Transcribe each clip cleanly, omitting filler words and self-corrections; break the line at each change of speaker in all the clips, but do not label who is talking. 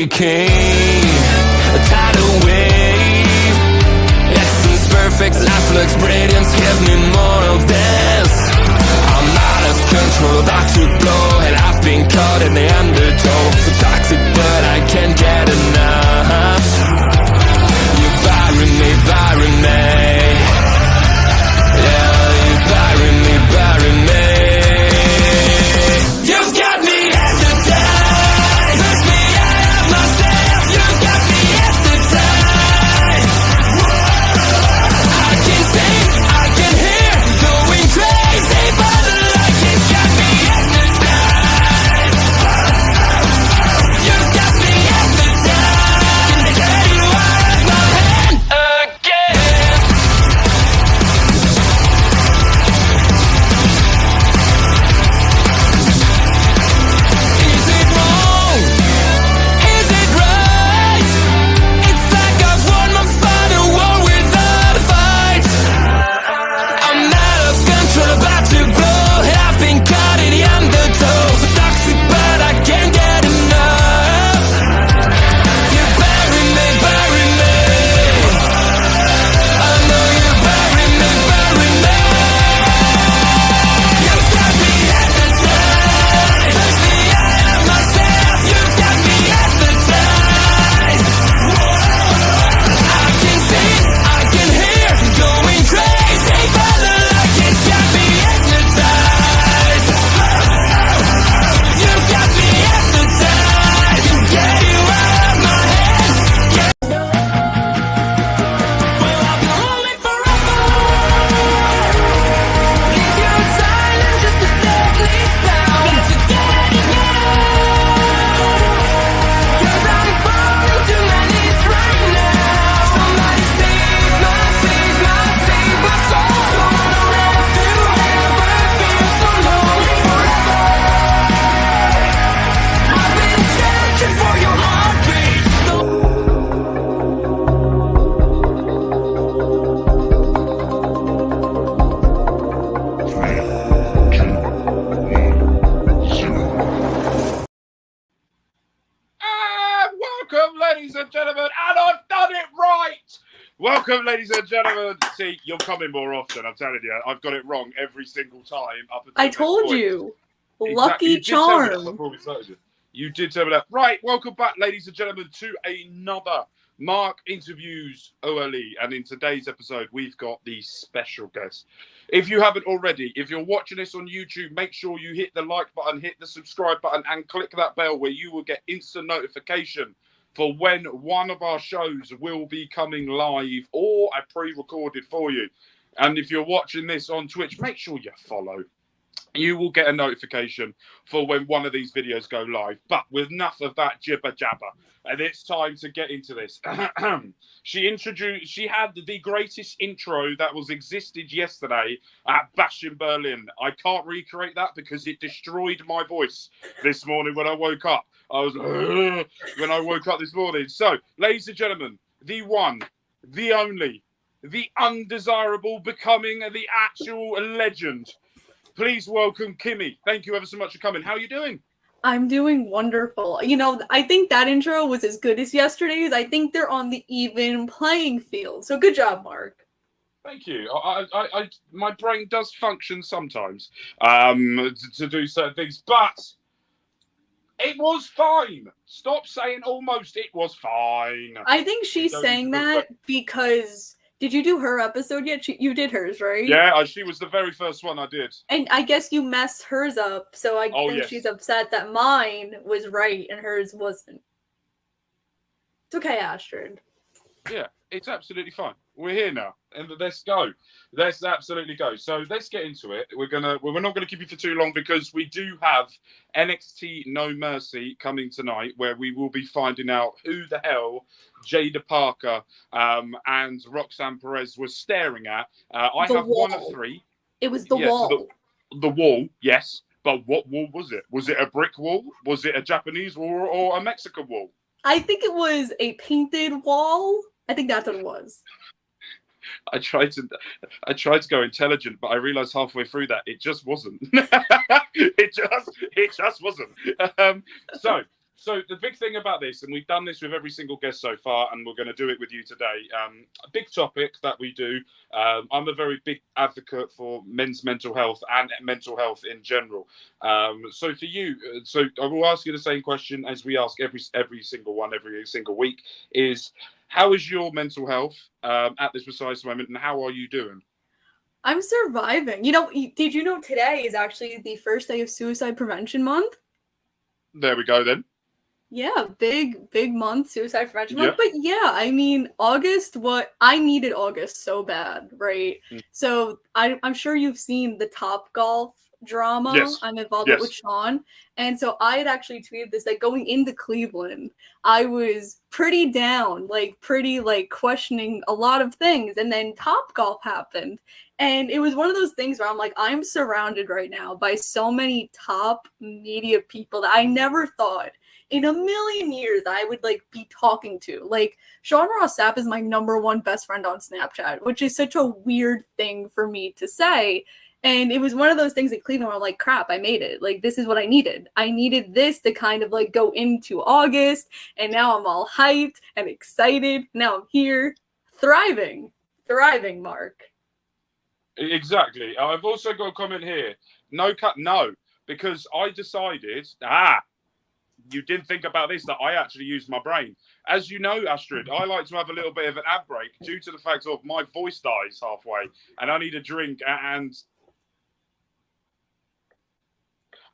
king, a tidal wave. Essence perfect, life looks brilliant. Give me more of this. I'm out of control, about to blow, and I've been caught in the undertow. So toxic, but I can't get enough. You bury me, bury me. Yeah, you bury me, bury me. You've got me hypnotized. Push me out of myself. You've got me hypnotized. I can see, I can hear, going crazy by the light. You've got me hypnotized. You've got me hypnotized. Can get you out of my head again. Is it wrong? Is it right? It's like I've won my final war without a fight. I'm out of control, about to blow, and I've been caught in the undertow. Toxic, but I can't get enough. You bury me, bury me. I know you bury me, bury me. You've got me hypnotized. Push me out of myself. You've got me hypnotized. I can see, I can hear, going crazy by the light. It's got me hypnotized. You've got me hypnotized. Can get you out of my head. Well, I've been lonely forever. Is your silence just a deadly sound? To get it now. 'Cause I'm falling to my knees right now. Somebody save my, save my, save my soul. Don't wanna have to ever feel so lonely forever. I've been searching for your heartbeat.
Welcome, ladies and gentlemen, and I've done it right. Welcome, ladies and gentlemen. See, you're coming more often. I'm telling you, I've got it wrong every single time. Up until
I
this
told
point.
you.
Exactly.
Lucky
You did tell me that
charm.
before we started. You did tell me that. Right, welcome back, ladies and gentlemen, to another Mark Interviews OLE. And in today's episode, we've got the special guest. If you haven't already, if you're watching this on YouTube, make sure you hit the like button, hit the subscribe button, and click that bell where you will get instant notification for when one of our shows will be coming live or I pre-recorded for you. And if you're watching this on Twitch, make sure you follow. You will get a notification for when one of these videos go live. But with enough of that jibber jabber, and it's time to get into this. She had the greatest intro that was existed yesterday at Bash in Berlin. I can't recreate that because it destroyed my voice this morning when I woke up. I was when I woke up this morning. So, ladies and gentlemen, the one, the only, the undesirable becoming the actual legend. Please welcome Kimmy. Thank you ever so much for coming. How are you doing?
I'm doing wonderful. You know, I think that intro was as good as yesterday's. I think they're on the even playing field. So good job, Mark.
Thank you. My brain does function sometimes to do certain things, but it was fine. Stop saying almost. It was fine.
I think she's saying that because did you do her episode yet? You did hers, right?
Yeah, she was the very first one I did.
And I guess you messed hers up, so I think
yes.
she's upset that mine was right and hers wasn't. It's okay, Astrid.
Yeah, it's absolutely fine. We're here now, and let's go. Let's absolutely go. So let's get into it. We're not gonna keep you for too long because we do have NXT No Mercy coming tonight, where we will be finding out who the hell Jada Parker and Roxanne Perez were staring at. I have one of three.
It was the wall.
The wall, yes. But what wall was it? Was it a brick wall? Was it a Japanese wall or a Mexican wall?
I think it was a painted wall. I think that's what it was.
I tried to go intelligent, but I realized halfway through that it just wasn't. it just wasn't. So So the big thing about this, and we've done this with every single guest so far, and we're going to do it with you today. A big topic that we do. I'm a very big advocate for men's mental health and mental health in general. So for you, so I will ask you the same question as we ask every single one every single week: is how is your mental health at this precise moment, and how are you doing?
I'm surviving. Did you know today is actually the first day of Suicide Prevention Month?
There we go then.
Yeah, big month, Suicide Prevention
Yeah.
Month. But yeah, I mean, I needed August so bad, right?
Mm.
So I'm sure you've seen the Top Golf drama.
Yes.
I'm involved
Yes.
with Sean. And so I had actually tweeted this, that going into Cleveland, I was pretty down, pretty questioning a lot of things. And then Top Golf happened. And it was one of those things where I'm like, I'm surrounded right now by so many top media people that I never thought in a million years I would be talking to. Like, Sean Ross Sapp is my #1 best friend on Snapchat, which is such a weird thing for me to say. And it was one of those things at Cleveland where I'm like, crap, I made it. Like, this is what I needed. I needed this to kind of go into August. And now I'm all hyped and excited. Now I'm here, thriving, Mark.
Exactly. I've also got a comment here. No, because I decided, you didn't think about this, that I actually used my brain. As you know, Astrid, I like to have a little bit of an ad break due to the fact of my voice dies halfway and I need a drink, and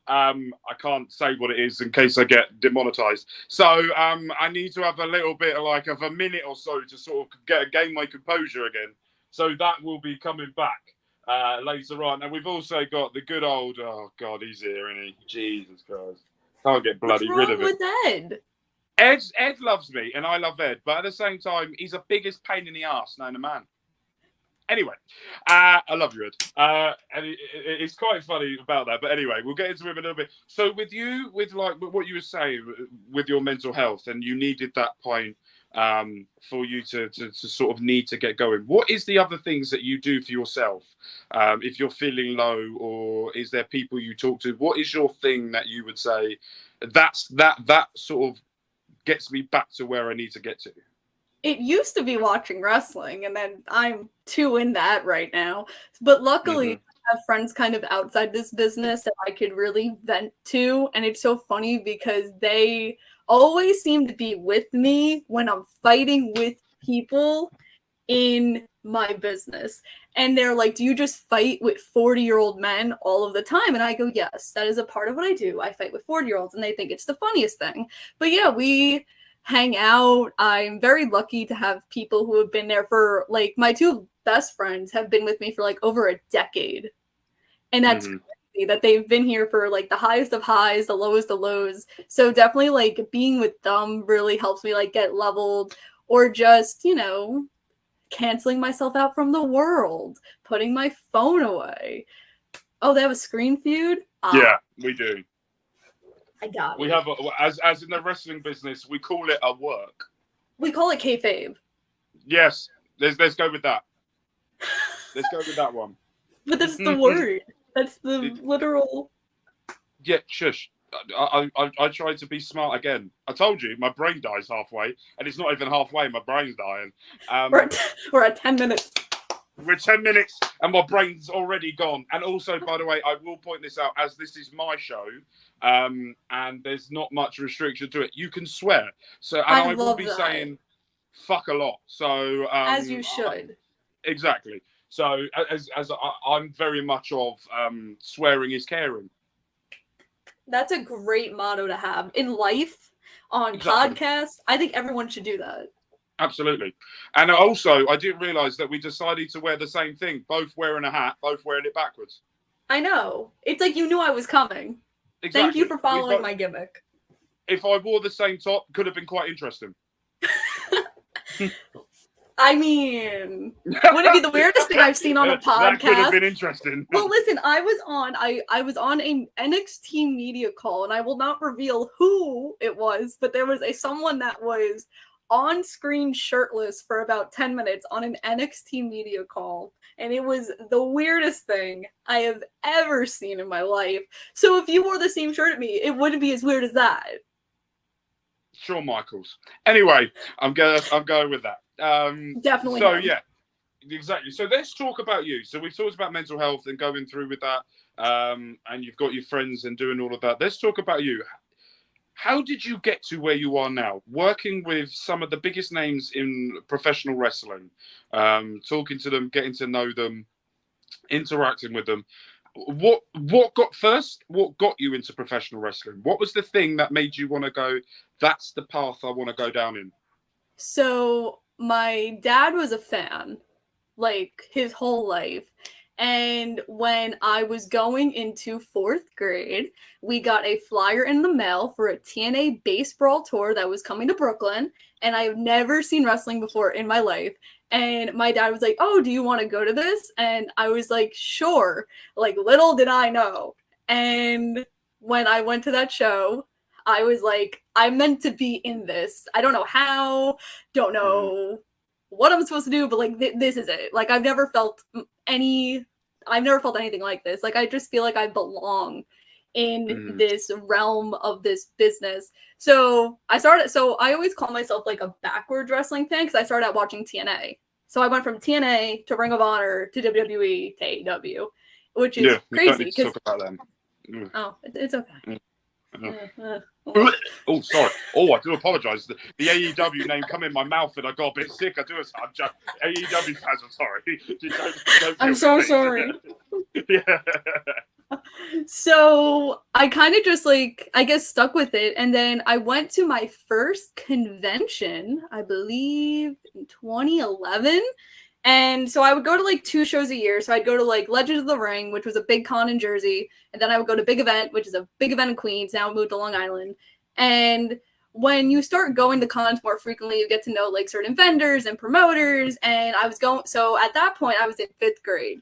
I can't say what it is in case I get demonetized. So I need to have a little bit of a minute or so to sort of gain my composure again. So that will be coming back later on. And we've also got the good old, oh God, he's here, isn't he? Jesus Christ. Can't get bloody rid of it.
What's wrong with
Ed? Ed loves me and I love Ed, but at the same time, he's the biggest pain in the arse known to man. Anyway, I love you, Ed. And it's quite funny about that. But anyway, we'll get into him a little bit. So with you, with what you were saying with your mental health, and you needed that point for you to sort of need to get going. What is the other things that you do for yourself if you're feeling low, or is there people you talk to? What is your thing that you would say that sort of gets me back to where I need to get to?
It used to be watching wrestling, and then I'm too in that right now. But luckily, I have friends kind of outside this business that I could really vent to. And it's so funny because they always seem to be with me when I'm fighting with people in my business. And they're like, do you just fight with 40-year-old men all of the time? And I go, yes, that is a part of what I do. I fight with 40-year-olds, and they think it's the funniest thing. But yeah, we hang out. I'm very lucky to have people who have been there for my 2 best friends have been with me for over a decade. And that's crazy that they've been here for the highest of highs, the lowest of lows. So definitely being with them really helps me get leveled, or just, canceling myself out from the world, putting my phone away. Oh, they have a screen feud?
Yeah, we do.
I got it.
We have, as in the wrestling business, we call it a work.
We call it kayfabe.
Yes, let's go with that. Let's go with that one.
But that's the word. That's the literal.
Yeah, shush. I tried to be smart again. I told you, my brain dies halfway, and it's not even halfway. My brain's dying.
We're at 10 minutes.
We're 10 minutes, and my brain's already gone. And also, by the way, I will point this out, as this is my show, and there's not much restriction to it. You can swear. So, and I will be saying fuck a lot. So,
as you should.
Exactly. So, I'm very much of swearing is caring.
That's a great motto to have in life, on podcasts. I think everyone should do that.
Absolutely. And also, I didn't realize that we decided to wear the same thing, both wearing a hat, both wearing it backwards.
I know. It's like you knew I was coming. Exactly. Thank you for following my gimmick.
If I wore the same top, could have been quite interesting.
I mean, would it be the weirdest thing I've seen on a podcast?
That could have been interesting.
Well, listen, I was on an NXT media call, and I will not reveal who it was, but there was someone that was on screen shirtless for about 10 minutes on an NXT media call, and it was the weirdest thing I have ever seen in my life. So if you wore the same shirt as me, it wouldn't be as weird as that.
Shawn Michaels. Anyway, I'm going with that.
Definitely.
So
him.
yeah, exactly. So let's talk about you. So we've talked about mental health and going through with that, and you've got your friends and doing all of that. Let's talk about you. How did you get to where you are now, working with some of the biggest names in professional wrestling, talking to them, getting to know them, interacting with them? What got first? What got you into professional wrestling? What was the thing that made you want to go, that's the path I want to go down in?
So my dad was a fan, like his whole life. And when I was going into 4th grade, we got a flyer in the mail for a TNA Base Brawl tour that was coming to Brooklyn. And I've never seen wrestling before in my life. And my dad was like, "Oh, do you want to go to this?" And I was like, "Sure." Like, little did I know. And when I went to that show, I was like, I'm meant to be in this. I don't know how, don't know what I'm supposed to do, but like this is it. Like I've never felt anything like this. Like I just feel like I belong in this realm of this business. So I always call myself like a backwards wrestling fan because I started out watching TNA. So I went from TNA to Ring of Honor to WWE to AEW, which is crazy.
Don't need to talk about them.
Oh, it's okay.
Oh, sorry. Oh, I do apologise. The AEW name come in my mouth and I got a bit sick. I do. I'm just AEW fans. I'm sorry. Don't
I'm so sorry.
Yeah.
So I kind of just like, I guess, stuck with it. And then I went to my first convention, I believe in 2011. And so I would go to like 2 shows a year. So I'd go to like Legends of the Ring, which was a big con in Jersey. And then I would go to Big Event, which is a big event in Queens. Now I moved to Long Island. And when you start going to cons more frequently, you get to know like certain vendors and promoters. And I was so at that point, I was in 5th grade.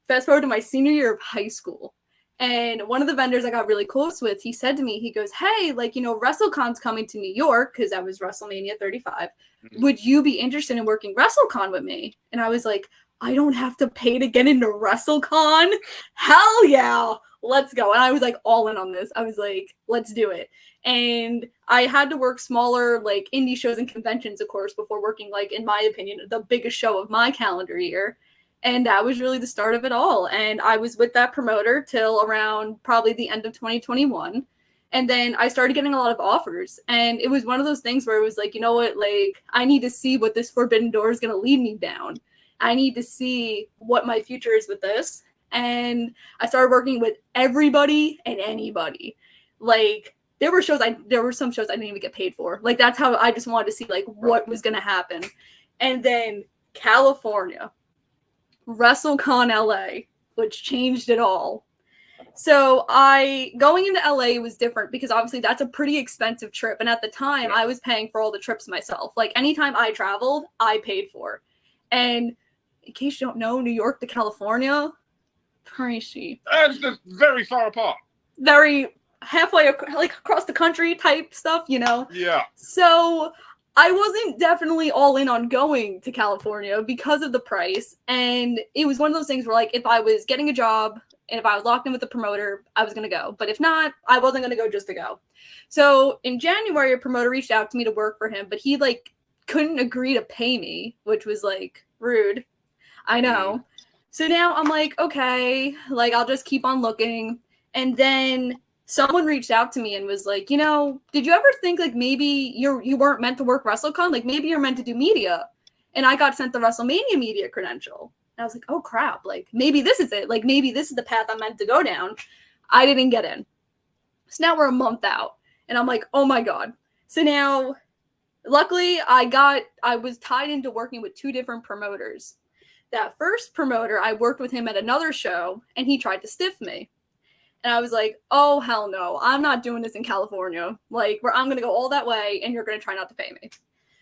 Fast forward to my senior year of high school. And one of the vendors I got really close with, he said to me, he goes, "Hey, like, WrestleCon's coming to New York," because that was WrestleMania 35. "Would you be interested in working WrestleCon with me?" And I was like, I don't have to pay to get into WrestleCon? Hell yeah, let's go. And I was like all in on this. I was like, let's do it. And I had to work smaller, like indie shows and conventions, of course, before working, like, in my opinion, the biggest show of my calendar year. And that was really the start of it all. And I was with that promoter till around probably the end of 2021. And then I started getting a lot of offers. And it was one of those things where it was like, you know what, like, I need to see what this forbidden door is going to lead me down. I need to see what my future is with this. And I started working with everybody and anybody. Like, there were some shows I didn't even get paid for. Like, that's how I just wanted to see, like, what was going to happen. And then California. WrestleCon LA, which changed it all. So going into LA was different because obviously that's a pretty expensive trip. And at the time I was paying for all the trips myself. Like anytime I traveled, I paid for. And in case you don't know, New York to California, pricey.
It's very far apart.
Very halfway, like across the country type stuff,
Yeah.
So I wasn't definitely all in on going to California because of the price. And it was one of those things where, like, if I was getting a job and if I was locked in with the promoter, I was going to go. But if not, I wasn't going to go just to go. So in January, a promoter reached out to me to work for him, but he, like, couldn't agree to pay me, which was, like, rude. I know. So now I'm like, okay, like, I'll just keep on looking. And then someone reached out to me and was like, did you ever think like maybe you weren't meant to work WrestleCon? Like maybe you're meant to do media. And I got sent the WrestleMania media credential. And I was like, oh crap, like maybe this is it. Like maybe this is the path I'm meant to go down. I didn't get in. So now we're a month out and I'm like, oh my God. So now luckily I was tied into working with 2 different promoters. That first promoter, I worked with him at another show and he tried to stiff me. And I was like, oh, hell no. I'm not doing this in California. Like, where I'm going to go all that way and you're going to try not to pay me.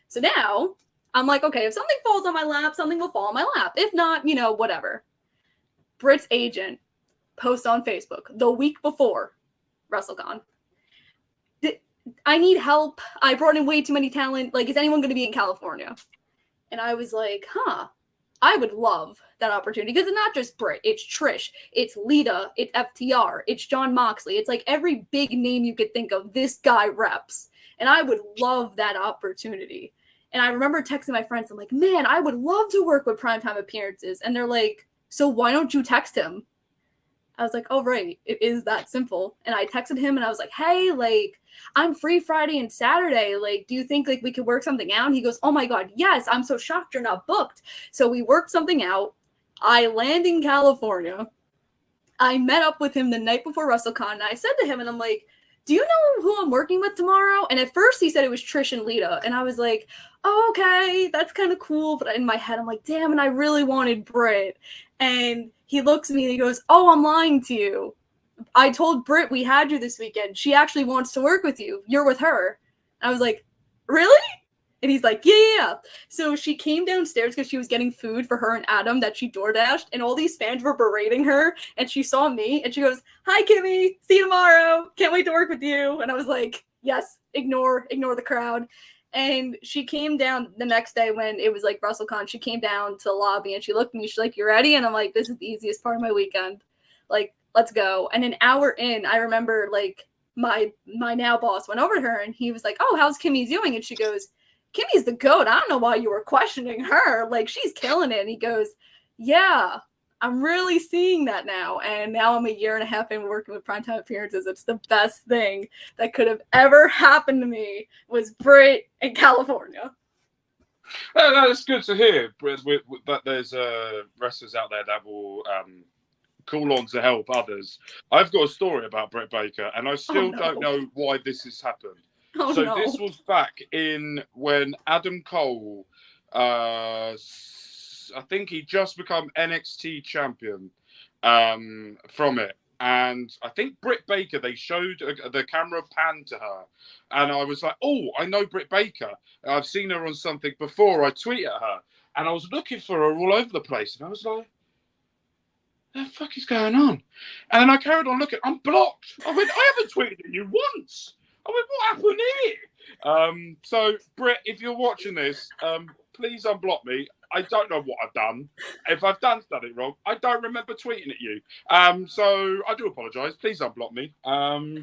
So now I'm like, okay, if something falls on my lap, something will fall on my lap. If not, whatever. Britt's agent posts on Facebook the week before WrestleCon. I need help. I brought in way too many talent. Like, is anyone going to be in California? And I was like, I would love that opportunity because it's not just Britt, it's Trish, it's Lita, it's FTR, it's Jon Moxley. It's like every big name you could think of, this guy reps. And I would love that opportunity. And I remember texting my friends, I'm like, man, I would love to work with primetime appearances. And they're like, so why don't you text him? I was like, oh, right. It is that simple. And I texted him and I was like, hey, like, I'm free Friday and Saturday. Like, do you think like we could work something out? And he goes, oh my God, yes. I'm so shocked you're not booked. So we worked something out. I land in California. I met up with him the night before WrestleCon. And I said to him, and I'm like, do you know who I'm working with tomorrow? And at first he said it was Trish and Lita. And I was like, oh, okay, that's kind of cool. But in my head, I'm like, damn, and I really wanted Britt. And he looks at me and he goes, oh, I'm lying to you. I told Britt we had you this weekend. She actually wants to work with you. You're with her. And I was like, really? And he's like, yeah. So she came downstairs because she was getting food for her and Adam that she DoorDashed, and all these fans were berating her, and she saw me, and she goes, hi, Kimmy. See you tomorrow. Can't wait to work with you. And I was like, yes, ignore the crowd. And she came down the next day when it was like WrestleCon. She came down to the lobby, and she looked at me. She's like, you ready? And I'm like, this is the easiest part of my weekend. Like, let's go. And an hour in, I remember, like, my now boss went over to her, and he was like, oh, how's Kimmy doing? And she goes, Kimmy's the GOAT. I don't know why you were questioning her. Like, she's killing it. And he goes, yeah, I'm really seeing that now. And now I'm a year and a half in working with primetime appearances. It's the best thing that could have ever happened to me was Britt in California.
That's good to hear. That there's wrestlers out there that will call on to help others. I've got a story about Britt Baker, and I still don't know why this has happened. This was back in when Adam Cole, I think he just become NXT champion from it. And I think Britt Baker, they showed the camera pan to her. And I was like, oh, I know Britt Baker. I've seen her on something before. I tweet at her. And I was looking for her all over the place. And I was like, what the fuck is going on? And then I carried on looking. I'm blocked. I went, I haven't tweeted at you once. I went, what happened here? So, Britt, if you're watching this, please unblock me. I don't know what I've done. If I've done it wrong, I don't remember tweeting at you. So I do apologise. Please unblock me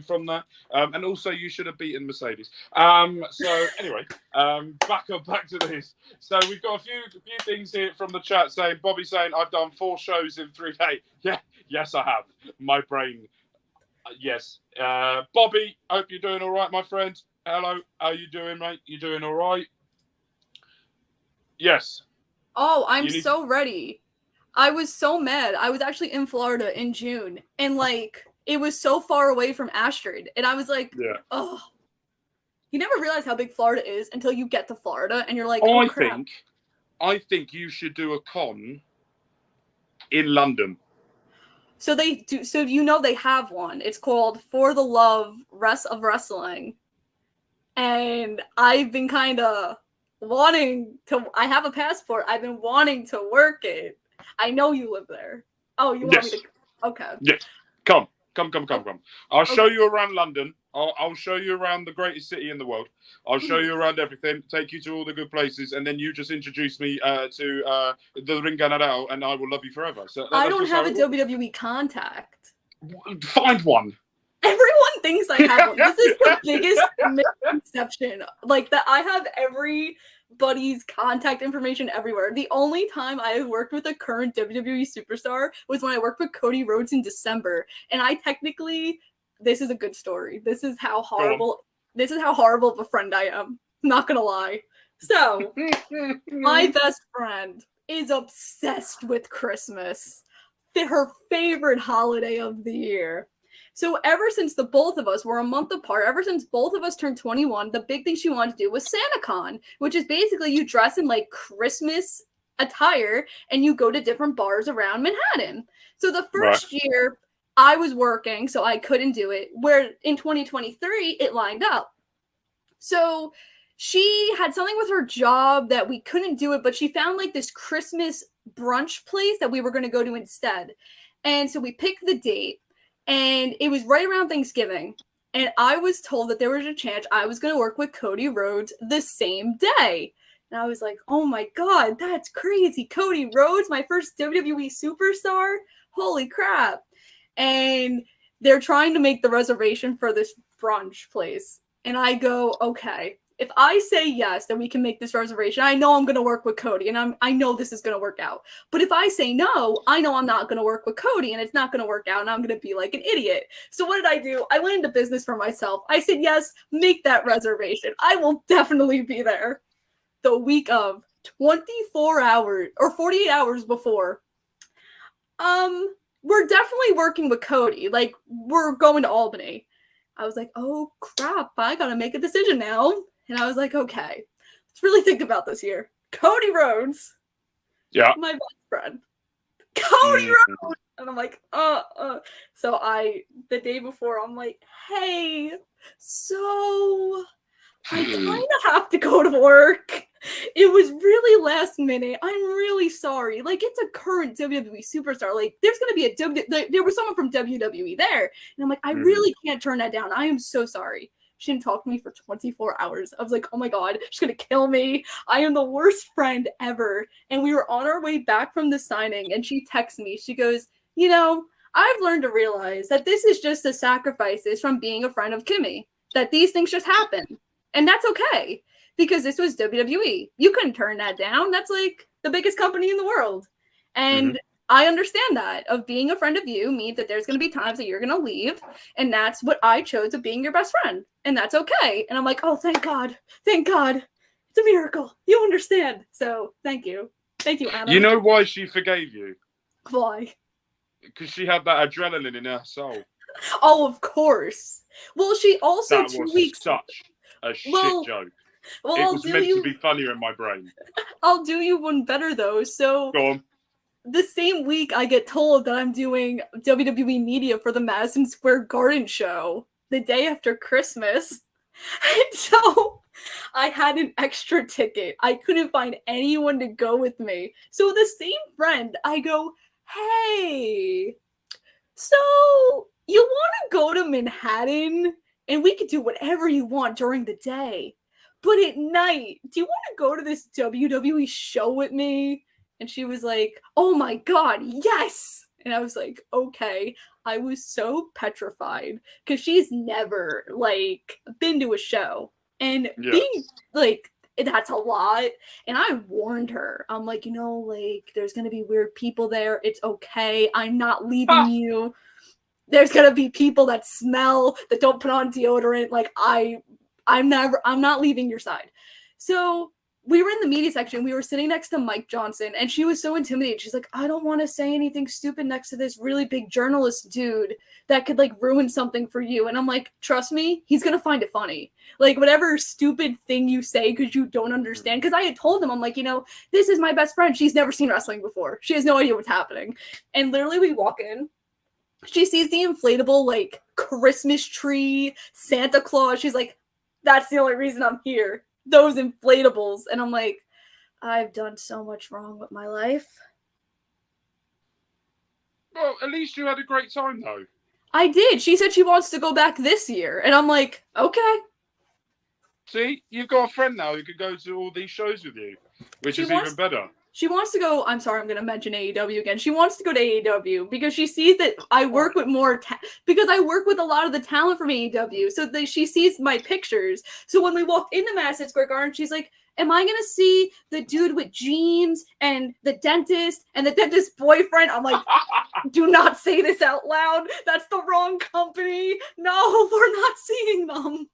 from that. And also, you should have beaten Mercedes. So anyway, back to this. So we've got a few things here from the chat saying, Bobby saying, I've done 4 shows in 3 days. Yeah, yes, I have. My brain. Yes. Bobby, hope you're doing all right, my friend. Hello. How you doing, mate? You doing all right? Yes.
Oh, I'm so ready. I was so mad. I was actually in Florida in June, and like it was so far away from Astrid, and I was like, oh. You never realize how big Florida is until you get to Florida, and you're like, oh, crap.
I think you should do a con in London.
So they do. So you know they have one. It's called For the Love of Wrestling, and I've been kind of wanting to. I have a passport. I've been wanting to work it. I know you live there. Oh, you want me to? Okay.
Yes. Come. I'll show you around London. I'll show you around the greatest city in the world. I'll show you around everything, take you to all the good places, and then you just introduce me to the Ring General, and I will love you forever. So
I don't have a WWE contact.
Find one.
Everyone thinks I have one. This is the biggest misconception. Like that I have everybody's contact information everywhere. The only time I have worked with a current WWE superstar was when I worked with Cody Rhodes in December. And I technically, this is a good story. This is how horrible of a friend I am. I'm not gonna lie. So, my best friend is obsessed with Christmas. Her favorite holiday of the year. So ever since the both of us were a month apart, ever since both of us turned 21, the big thing she wanted to do was SantaCon, which is basically you dress in like Christmas attire and you go to different bars around Manhattan. So the first year I was working, so I couldn't do it, where in 2023 it lined up. So she had something with her job that we couldn't do it, but she found like this Christmas brunch place that we were going to go to instead. And so we picked the date. And it was right around Thanksgiving. And I was told that there was a chance I was going to work with Cody Rhodes the same day. And I was like, oh my God, that's crazy. Cody Rhodes, my first WWE superstar. Holy crap. And they're trying to make the reservation for this brunch place. And I go, okay, if I say yes, then we can make this reservation. I know I'm going to work with Cody, and I know this is going to work out. But if I say no, I know I'm not going to work with Cody, and it's not going to work out, and I'm going to be like an idiot. So what did I do? I went into business for myself. I said, yes, make that reservation. I will definitely be there. The week of 24 hours or 48 hours before, we're definitely working with Cody. Like, we're going to Albany. I was like, oh crap, I gotta make a decision now. And I was like, okay, let's really think about this here. Cody Rhodes,
Yeah.
my best friend. Cody Rhodes! And I'm like, So the day before, I'm like, hey, so I kind of have to go to work. It was really last minute. I'm really sorry. Like, it's a current WWE superstar. Like, there's going to be there was someone from WWE there. And I'm like, I really can't turn that down. I am so sorry. She didn't talk to me for 24 hours. I was like, oh my God, she's going to kill me. I am the worst friend ever. And we were on our way back from the signing, and she texts me. She goes, you know, I've learned to realize that this is just the sacrifices from being a friend of Kimmy, that these things just happen. And that's okay, because this was WWE. You couldn't turn that down. That's like the biggest company in the world. And I understand that of being a friend of you means that there's going to be times that you're going to leave. And that's what I chose of being your best friend. And that's okay. And I'm like, oh, thank God. Thank God. It's a miracle. You understand. So thank you. Thank you, Anna.
You know why she forgave you?
Why?
Because she had that adrenaline in her soul.
Oh, of course. Well, she also
That
2
was
weeks.
such a shit joke.
Well,
it was meant to be funnier in my brain.
I'll do you one better, though. So,
Go on.
the same week, I get told that I'm doing WWE media for the Madison Square Garden show the day after Christmas. And so, I had an extra ticket. I couldn't find anyone to go with me. So, the same friend, I go, hey, so you want to go to Manhattan? And we could do whatever you want during the day. But at night, do you want to go to this WWE show with me? And she was like, oh my God, yes. And I was like, okay. I was so petrified because she's never like been to a show. And being like, that's a lot. And I warned her. I'm like, you know, like there's going to be weird people there. It's okay. I'm not leaving you. There's gonna be people that smell, that don't put on deodorant. Like I'm not leaving your side. So we were in the media section. We were sitting next to Mike Johnson, and she was so intimidated. She's like, I don't want to say anything stupid next to this really big journalist dude that could like ruin something for you. And I'm like, trust me, he's gonna find it funny. Like whatever stupid thing you say because you don't understand. Because I had told him, I'm like, you know, this is my best friend. She's never seen wrestling before. She has no idea what's happening. And literally, we walk in. She sees the inflatable, like, Christmas tree, Santa Claus. She's like, that's the only reason I'm here. Those inflatables. And I'm like, I've done so much wrong with my life.
Well, at least you had a great time, though.
I did. She said she wants to go back this year. And I'm like, okay.
See, you've got a friend now who could go to all these shows with you, which is even better.
She wants to go, I'm sorry, I'm going to mention AEW again. She wants to go to AEW because she sees that I work with because I work with a lot of the talent from AEW. So she sees my pictures. So when we walked into Madison Square Garden, she's like, am I going to see the dude with jeans and the dentist and the dentist boyfriend? I'm like, do not say this out loud. That's the wrong company. No, we're not seeing them.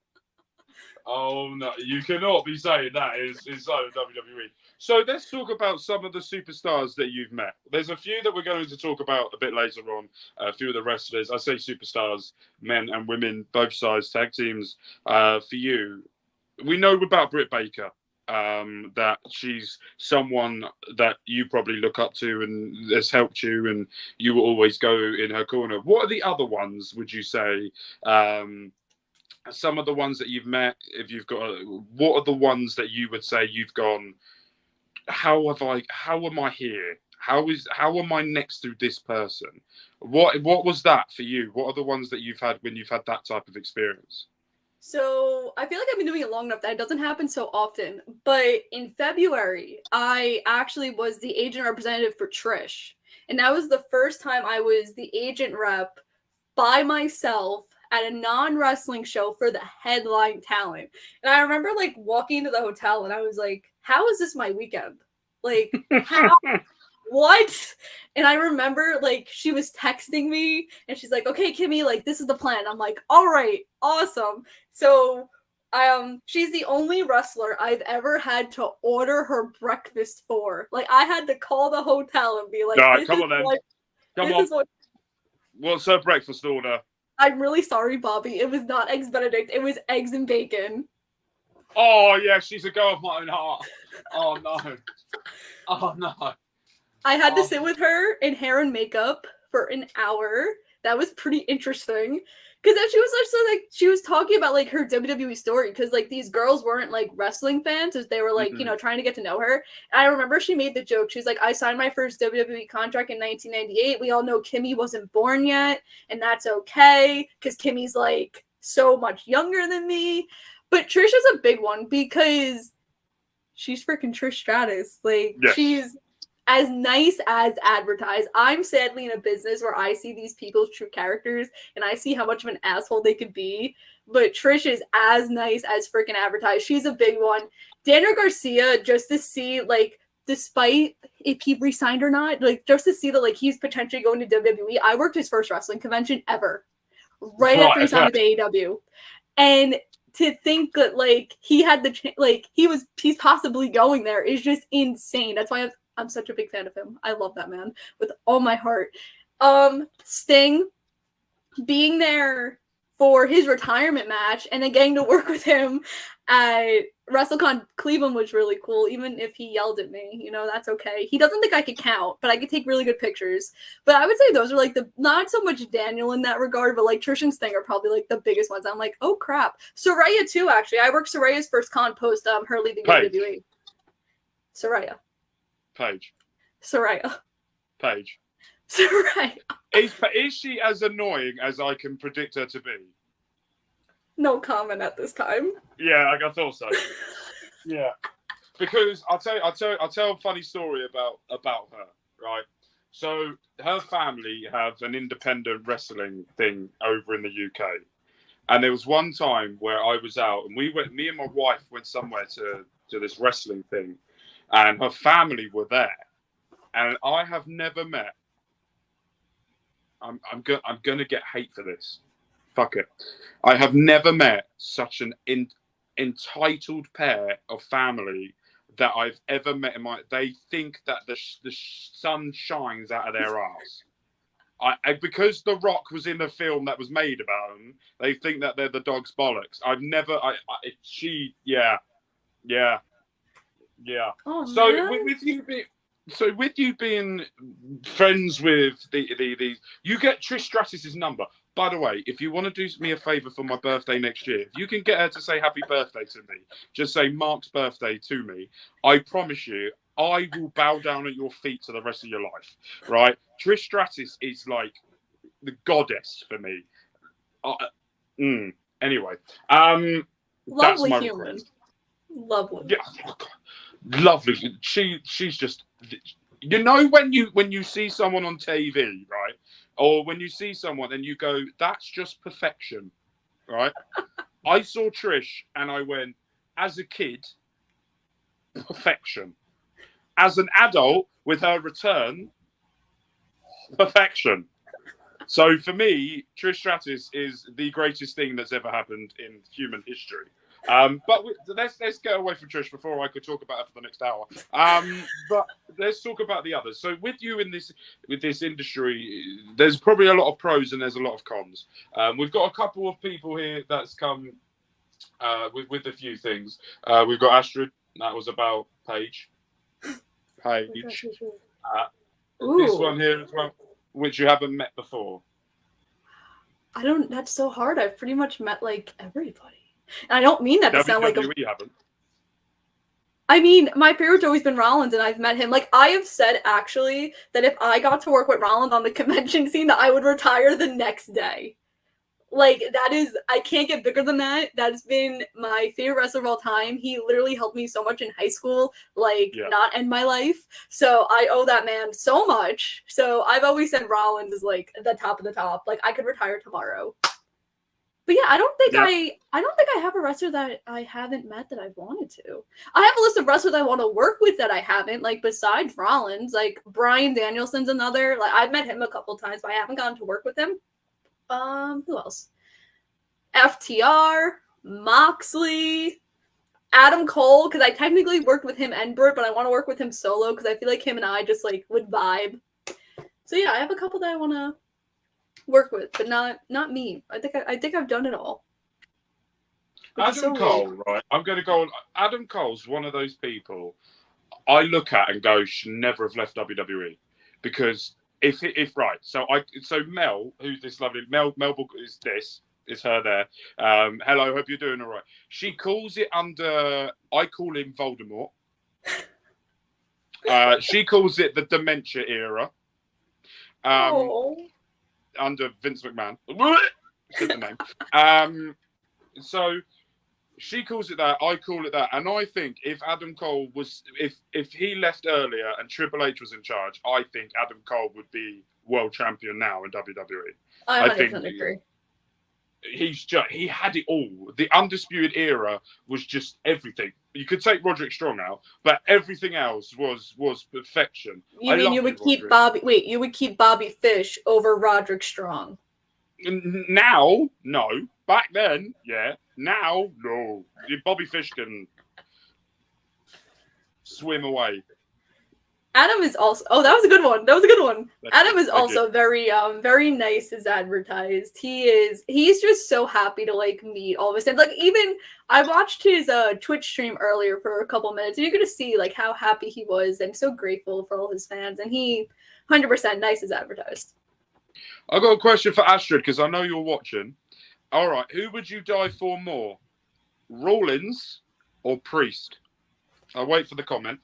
Oh, no, you cannot be saying that inside of WWE. So let's talk about some of the superstars that you've met. There's a few that we're going to talk about a bit later on. A few of the wrestlers. I say superstars, men and women, both sides, tag teams. For you, we know about Britt Baker. That she's someone that you probably look up to and has helped you, and you will always go in her corner. What are the other ones, would you say? Some of the ones that you've met, if you've got, what are the ones that you would say you've gone, how am I here? How am I next to this person? What was that for you? What are the ones that you've had when you've had that type of experience?
So I feel like I've been doing it long enough that it doesn't happen so often. But in February, I actually was the agent representative for Trish. And that was the first time I was the agent rep by myself at a non-wrestling show for the headline talent. And I remember like walking into the hotel and I was like, how is this my weekend? Like, how? What? And I remember like she was texting me and she's like, okay, Kimmy, like this is the plan. I'm like, all right, awesome. So she's the only wrestler I've ever had to order her breakfast for. Like I had to call the hotel and be like,
All right,
this
come
is
on then.
what,
Come
this
on.
is what
What's her breakfast order?
I'm really sorry, Bobby. It was not eggs Benedict, it was eggs and bacon.
Oh yeah, she's a girl of my own heart. Oh no. Oh no.
I had to sit with her in hair and makeup for an hour. That was pretty interesting. Because then she was also like, she was talking about like her WWE story. Because like these girls weren't like wrestling fans, as they were like, you know, trying to get to know her. And I remember she made the joke. She's like, I signed my first WWE contract in 1998. We all know Kimmy wasn't born yet, and that's okay. Because Kimmy's like so much younger than me. But Trish is a big one because she's freaking Trish Stratus. Like she's as nice as advertised. I'm sadly in a business where I see these people's true characters and I see how much of an asshole they could be. But Trish is as nice as freaking advertised. She's a big one. Daniel Garcia, just to see, like, despite if he re-signed or not, like, just to see that, like, he's potentially going to WWE. I worked his first wrestling convention ever. Right after he signed with AEW. And to think that, like, he had the, like, he's possibly going there is just insane. That's why I'm such a big fan of him. I love that man with all my heart. Sting being there for his retirement match and then getting to work with him at WrestleCon Cleveland was really cool, even if he yelled at me. You know, that's okay. He doesn't think I could count, but I could take really good pictures. But I would say those are like the, not so much Daniel in that regard, but like Trish and Sting are probably like the biggest ones. I'm like, oh crap. Saraya too, actually. I worked Saraya's first con post her leaving WWE. Saraya.
Paige.
Soraya.
Paige.
Soraya.
Is she as annoying as I can predict her to be?
No comment at this time.
Yeah, I thought so. Yeah, because I'll tell a funny story about her. Right. So her family have an independent wrestling thing over in the UK, and there was one time where I was out and me and my wife went somewhere to this wrestling thing. And her family were there, and I have never met. I'm gonna get hate for this. Fuck it. I have never met such an entitled pair of family that I've ever met in my. They think that the sun shines out of their ass. Because The Rock was in a film that was made about them. They think that they're the dog's bollocks. I've never. Yeah.
Oh,
with you being friends with the you get Trish Stratus's number. By the way, if you want to do me a favor for my birthday next year, if you can get her to say happy birthday to me, just say Mark's birthday to me. I promise you, I will bow down at your feet to the rest of your life. Right? Trish Stratus is like the goddess for me. Anyway,
lovely
that's my
human.
request.
Lovely.
Yeah. Lovely. She's just, you know, when you see someone on TV, right, or when you see someone and you go, that's just perfection, right? I saw Trish and I went, as a kid, perfection. As an adult, with her return, perfection. So for me, Trish Stratus is the greatest thing that's ever happened in human history. But let's get away from Trish before I could talk about her for the next hour. But let's talk about the others. So with you in this industry, there's probably a lot of pros and there's a lot of cons. We've got a couple of people here that's come with a few things. We've got Astrid. That was about Paige. This one here as well, which you haven't met before.
That's so hard. I've pretty much met like everybody. And I don't mean that to sound like
WWE haven't.
I mean, my favorite's always been Rollins, and I've met him. Like, I have said, actually, that if I got to work with Rollins on the convention scene, that I would retire the next day. Like, that is, I can't get bigger than that. That's been my favorite wrestler of all time. He literally helped me so much in high school, like, not end my life. So I owe that man so much. So I've always said Rollins is, like, the top of the top. Like, I could retire tomorrow. But yeah, I don't think I have a wrestler that I haven't met that I've wanted to. I have a list of wrestlers I want to work with that I haven't, like, besides Rollins. Like, Bryan Danielson's another. Like, I've met him a couple times, but I haven't gotten to work with him. Who else? FTR, Moxley, Adam Cole, because I technically worked with him and Burt, but I want to work with him solo because I feel like him and I just like would vibe. So yeah, I have a couple that I want to work with, but not me. I think I've done it all.
Adam Cole, right? I'm going to go on. Adam Cole's one of those people I look at and go, should never have left WWE, because if right, so Mel, who's this lovely Mel is her there. Hello, hope you're doing all right. She calls it under. I call him Voldemort. She calls it the dementia era. Under Vince McMahon. Said the name. So she calls it that. I call it that. And I think if Adam Cole was, if he left earlier and Triple H was in charge, I think Adam Cole would be world champion now in WWE.
I think agree.
He had it all. The Undisputed Era was just everything. You could take Roderick Strong out, but everything else was perfection.
You mean you would keep Bobby? Wait, you would keep Bobby Fish over Roderick Strong?
Now, no. Back then, yeah. Now, no. Bobby Fish can swim away.
Adam is also. Oh, that was a good one. Adam is also very nice as advertised. He's just so happy to like meet all of his fans. Like, even I watched his Twitch stream earlier for a couple minutes, and you're gonna see like how happy he was and so grateful for all his fans. And he 100% nice as advertised.
I got a question for Astrid because I know you're watching. All right, who would you die for more, Rollins or Priest? I'll wait for the comment.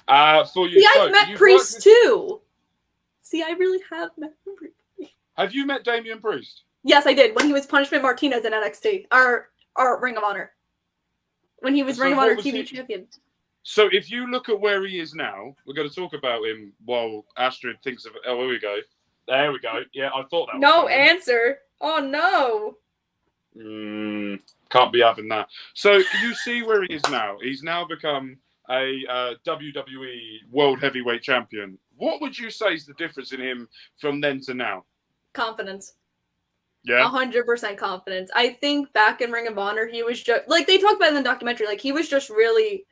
For you.
See, I've met Priest too. See, I really have met Priest.
Have you met Damian Priest?
Yes, I did when he was Punishment Martinez in NXT, our Ring of Honor. When he was Ring of Honor TV champion.
So if you look at where he is now, we're going to talk about him while Astrid thinks of it. Oh, here we go. There we go. Yeah, I thought that.
No answer. Oh no.
Can't be having that. So you see where he is now. He's now become a WWE World Heavyweight Champion. What would you say is the difference in him from then to now?
Confidence.
Yeah.
100% confidence. I think back in Ring of Honor, he was just like they talked about in the documentary. Like he was just really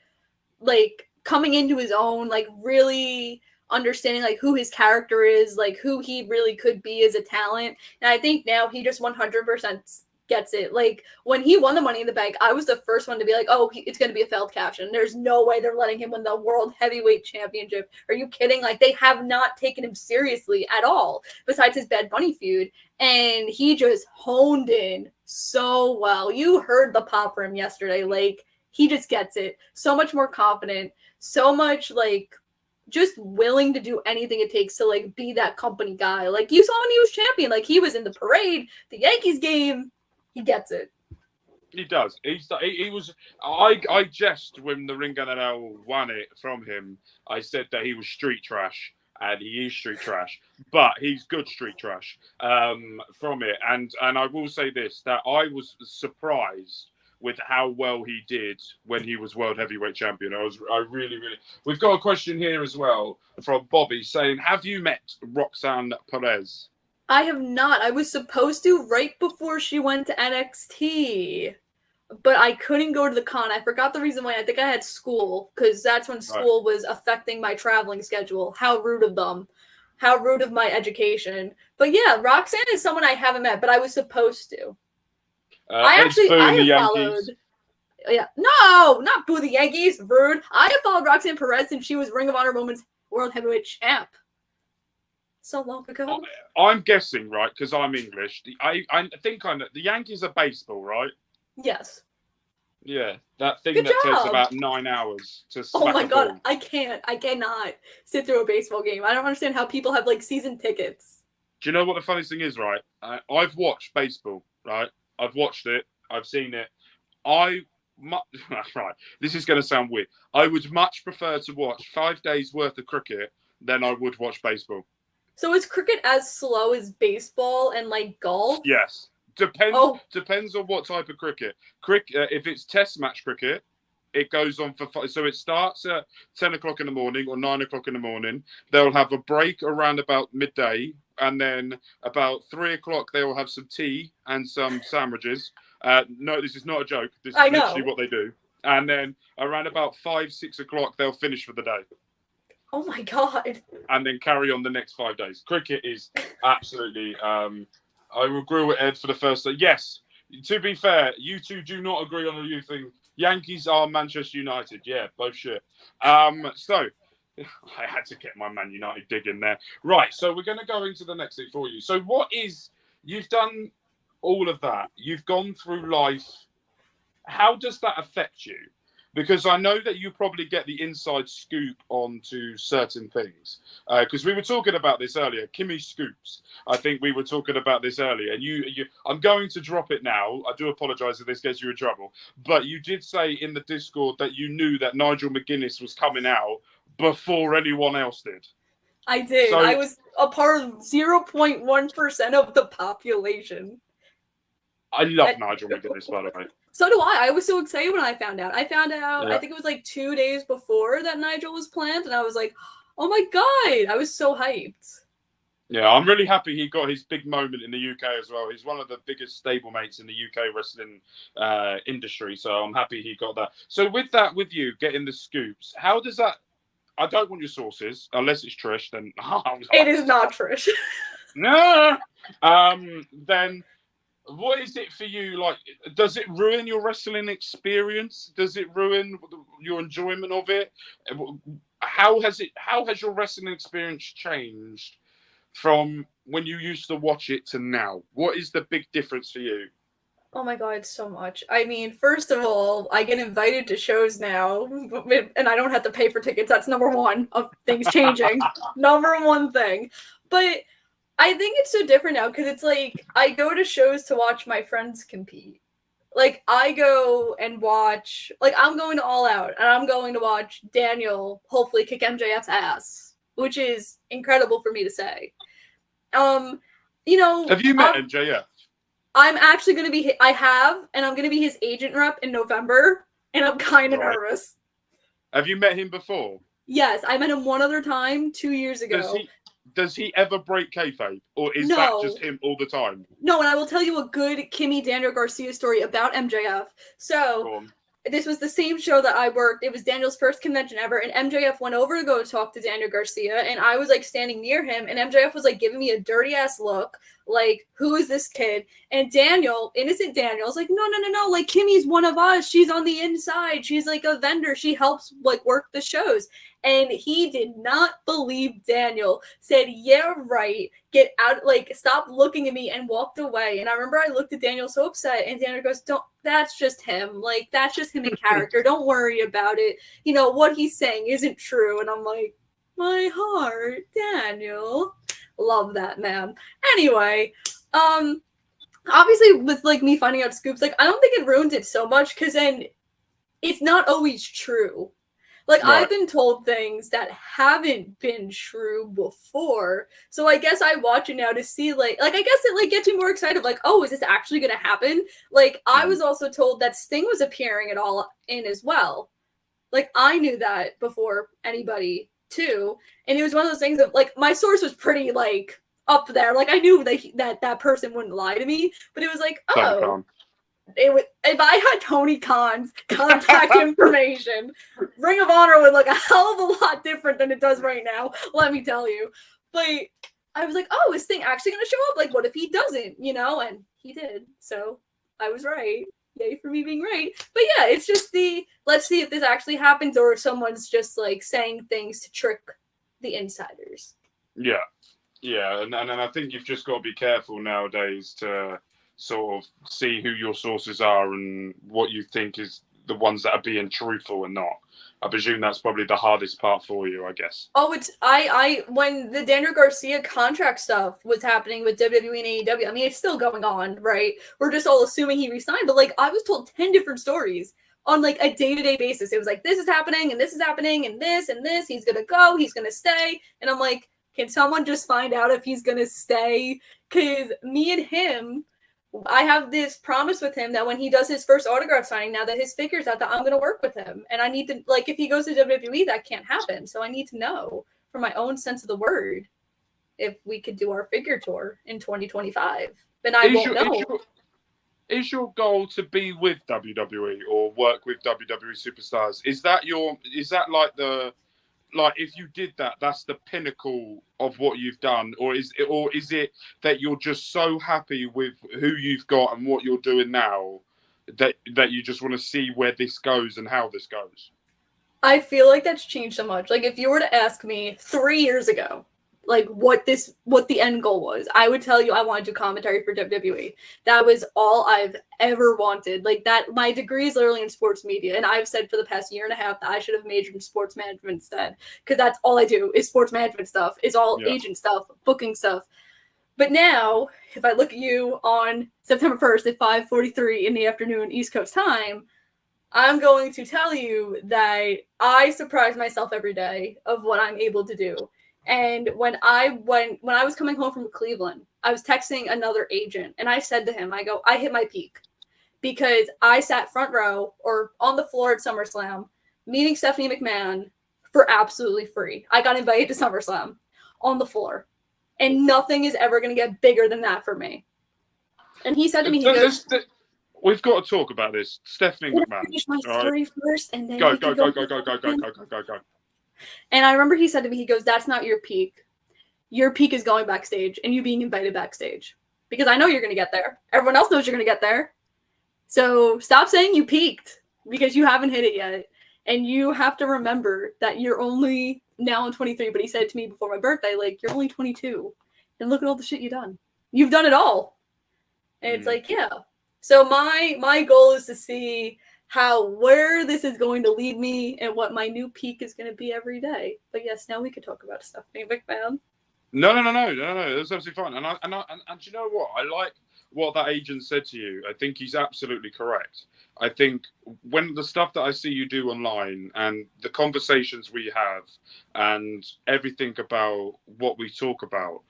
like coming into his own, like really understanding like who his character is, like who he really could be as a talent. And I think now he just 100% gets it. Like when he won the Money in the Bank, I was the first one to be like, oh, it's going to be a failed cash in. There's no way they're letting him win the World Heavyweight Championship. Are you kidding? Like they have not taken him seriously at all besides his Bad Bunny feud. And he just honed in so well. You heard the pop for him yesterday. Like he just gets it. So much more confident, so much like just willing to do anything it takes to like be that company guy. Like you saw when he was champion, like he was in the parade, the Yankees game. He gets it.
He does. He was. I jest when the Ring General won it from him. I said that he was street trash, and he is street trash, but he's good street trash from it. And I will say this: that I was surprised with how well he did when he was World Heavyweight Champion. I really. We've got a question here as well from Bobby saying, "Have you met Roxanne Perez?"
I have not. I was supposed to right before she went to NXT, but I couldn't go to the con. I forgot the reason why. I think I had school because that's when school was affecting my traveling schedule. How rude of them. How rude of my education. But yeah, Roxanne is someone I haven't met, but I was supposed to. I have followed. Yeah, no, not boo the Yankees. Rude. I have followed Roxanne Perez since she was Ring of Honor Women's World Heavyweight Champ. So long ago.
I'm guessing, right, because I'm English. I think I know. The Yankees are baseball, right?
Yes.
Yeah, that thing that takes about 9 hours to smack
Oh my god,
ball.
I cannot sit through a baseball game. I don't understand how people have like season tickets.
Do you know what the funniest thing is, right? I've watched baseball, right? I've watched it. I've seen it. Right. This is going to sound weird. I would much prefer to watch 5 days worth of cricket than I would watch baseball.
So is cricket as slow as baseball and like golf?
Yes. Depends on what type of cricket. If it's test match cricket, it goes on for so it starts at 10 o'clock in the morning or 9 o'clock in the morning. They'll have a break around about midday, and then about 3 o'clock they will have some tea and some sandwiches. No, this is not a joke. This is literally what they do. And then around about 5, 6 o'clock they'll finish for the day.
Oh my god!
And then carry on the next 5 days. Cricket is absolutely. I agree with Ed for the first day. Yes, to be fair, you two do not agree on the thing. Yankees are Manchester United. Yeah, both shit. So I had to get my Man United dig in there. Right, so we're going to go into the next thing for you. So you've done all of that. You've gone through life. How does that affect you? Because I know that you probably get the inside scoop onto certain things. Because we were talking about this earlier. Kimmy Scoops. I think we were talking about this earlier. And I'm going to drop it now. I do apologise if this gets you in trouble. But you did say in the Discord that you knew that Nigel McGuinness was coming out before anyone else did.
I did.
So,
I was a part of 0.1% of the population.
I love Nigel McGuinness, by the way.
So do I. I was so excited when I found out. I found out,
Yeah.
I think it was like 2 days before that Nigel was planned, and I was like, oh my god, I was so hyped.
Yeah, I'm really happy he got his big moment in the UK as well. He's one of the biggest stablemates in the UK wrestling industry, so I'm happy he got that. So with you getting the scoops, how does that... I don't want your sources, unless it's Trish, then...
It is not Trish.
No! Then... What is it for you? Like, does it ruin your wrestling experience? Does it ruin your enjoyment of it? How has your wrestling experience changed from when you used to watch it to now? What is the big difference for you?
Oh my god, so much. I mean, first of all, I get invited to shows now, and I don't have to pay for tickets. That's number one of things changing. Number one thing. But I think it's so different now because it's like I go to shows to watch my friends compete. Like I go and watch, like I'm going to All Out and I'm going to watch Daniel hopefully kick MJF's ass, which is incredible for me to say. Have
you met MJF?
I'm actually going to be, and I'm going to be his agent rep in November, and I'm kind of nervous.
Have you met him before?
Yes, I met him one other time 2 years ago.
Does he ever break kayfabe, or is that just him all the time?
No, and I will tell you a good Kimmy Daniel Garcia story about MJF. So this was the same show that I worked. It was Daniel's first convention ever, and MJF went over to go talk to Daniel Garcia, and I was like standing near him, and MJF was like giving me a dirty ass look, like, who is this kid? And Daniel, innocent Daniel's like, no, like Kimmy's one of us. She's on the inside. She's like a vendor. She helps like work the shows. And he did not believe Daniel, said, yeah, right, get out, like, stop looking at me, and walked away. And I remember I looked at Daniel so upset, and Daniel goes, that's just him. Like, that's just him in character. Don't worry about it. You know, what he's saying isn't true. And I'm like, my heart, Daniel. Love that man. Anyway, obviously with, like, me finding out scoops, like, I don't think it ruins it so much, because then it's not always true. Like, right. I've been told things that haven't been true before. So I guess I watch it now to see, like I guess it, like, gets me more excited. Like, oh, is this actually going to happen? Like, I was also told that Sting was appearing at All In as well. Like, I knew that before anybody, too. And it was one of those things that, like, my source was pretty, like, up there. Like, I knew that person wouldn't lie to me. But it was like, oh. If I had Tony Khan's contact information, Ring of Honor would look a hell of a lot different than it does right now, let me tell you. But I was like, oh, is Sting actually going to show up? Like, what if he doesn't, you know? And he did. So I was right. Yay for me being right. But yeah, it's just let's see if this actually happens, or if someone's just, like, saying things to trick the insiders.
Yeah. Yeah, and I think you've just got to be careful nowadays to sort of see who your sources are and what you think is the ones that are being truthful and not. I presume that's probably the hardest part for you, I guess.
Oh, it's I when the Daniel Garcia contract stuff was happening with WWE and AEW, I mean, it's still going on, right? We're just all assuming he resigned, but like I was told 10 different stories on like a day-to-day basis. It was like, this is happening and this is happening and this, he's gonna go, he's gonna stay. And I'm like, can someone just find out if he's gonna stay? Because me and him, I have this promise with him that when he does his first autograph signing, now that his figure's out, that I'm going to work with him. And I need to, like, if he goes to WWE, that can't happen. So I need to know, for my own sense of the word, if we could do our figure tour in 2025. Then I won't know.
Is your goal to be with WWE or work with WWE superstars? Is that like if you did that, that's the pinnacle of what you've done, or is it that you're just so happy with who you've got and what you're doing now that you just want to see where this goes and how this goes?
I feel like that's changed so much. Like if you were to ask me 3 years ago, like what the end goal was, I would tell you I wanted to do commentary for WWE. That was all I've ever wanted. Like that, my degree is literally in sports media, and I've said for the past year and a half that I should have majored in sports management instead, because that's all I do is sports management stuff. It's all agent stuff, booking stuff. But now, if I look at you on September 1st at 5:43 in the afternoon East Coast time, I'm going to tell you that I surprise myself every day of what I'm able to do. And when I was coming home from Cleveland, I was texting another agent, and I said to him, I go, I hit my peak because I sat front row or on the floor at SummerSlam meeting Stephanie McMahon for absolutely free. I got invited to SummerSlam on the floor, and nothing is ever going to get bigger than that for me. And he said to me, he goes,
we've got to talk about this. Stephanie McMahon.
Finish my story first, and then
go.
And I remember he said to me, he goes, that's not your peak. Your peak is going backstage and you being invited backstage. Because I know you're going to get there. Everyone else knows you're going to get there. So stop saying you peaked because you haven't hit it yet. And you have to remember that you're only now in 23. But he said to me before my birthday, like, you're only 22. And look at all the shit you've done. You've done it all. And it's like, yeah. So my goal is to see where this is going to lead me and what my new peak is going to be every day. But yes, now we could talk about Stephanie McMahon.
No. That's absolutely fine. And you know what? I like what that agent said to you. I think he's absolutely correct. I think when the stuff that I see you do online and the conversations we have and everything about what we talk about,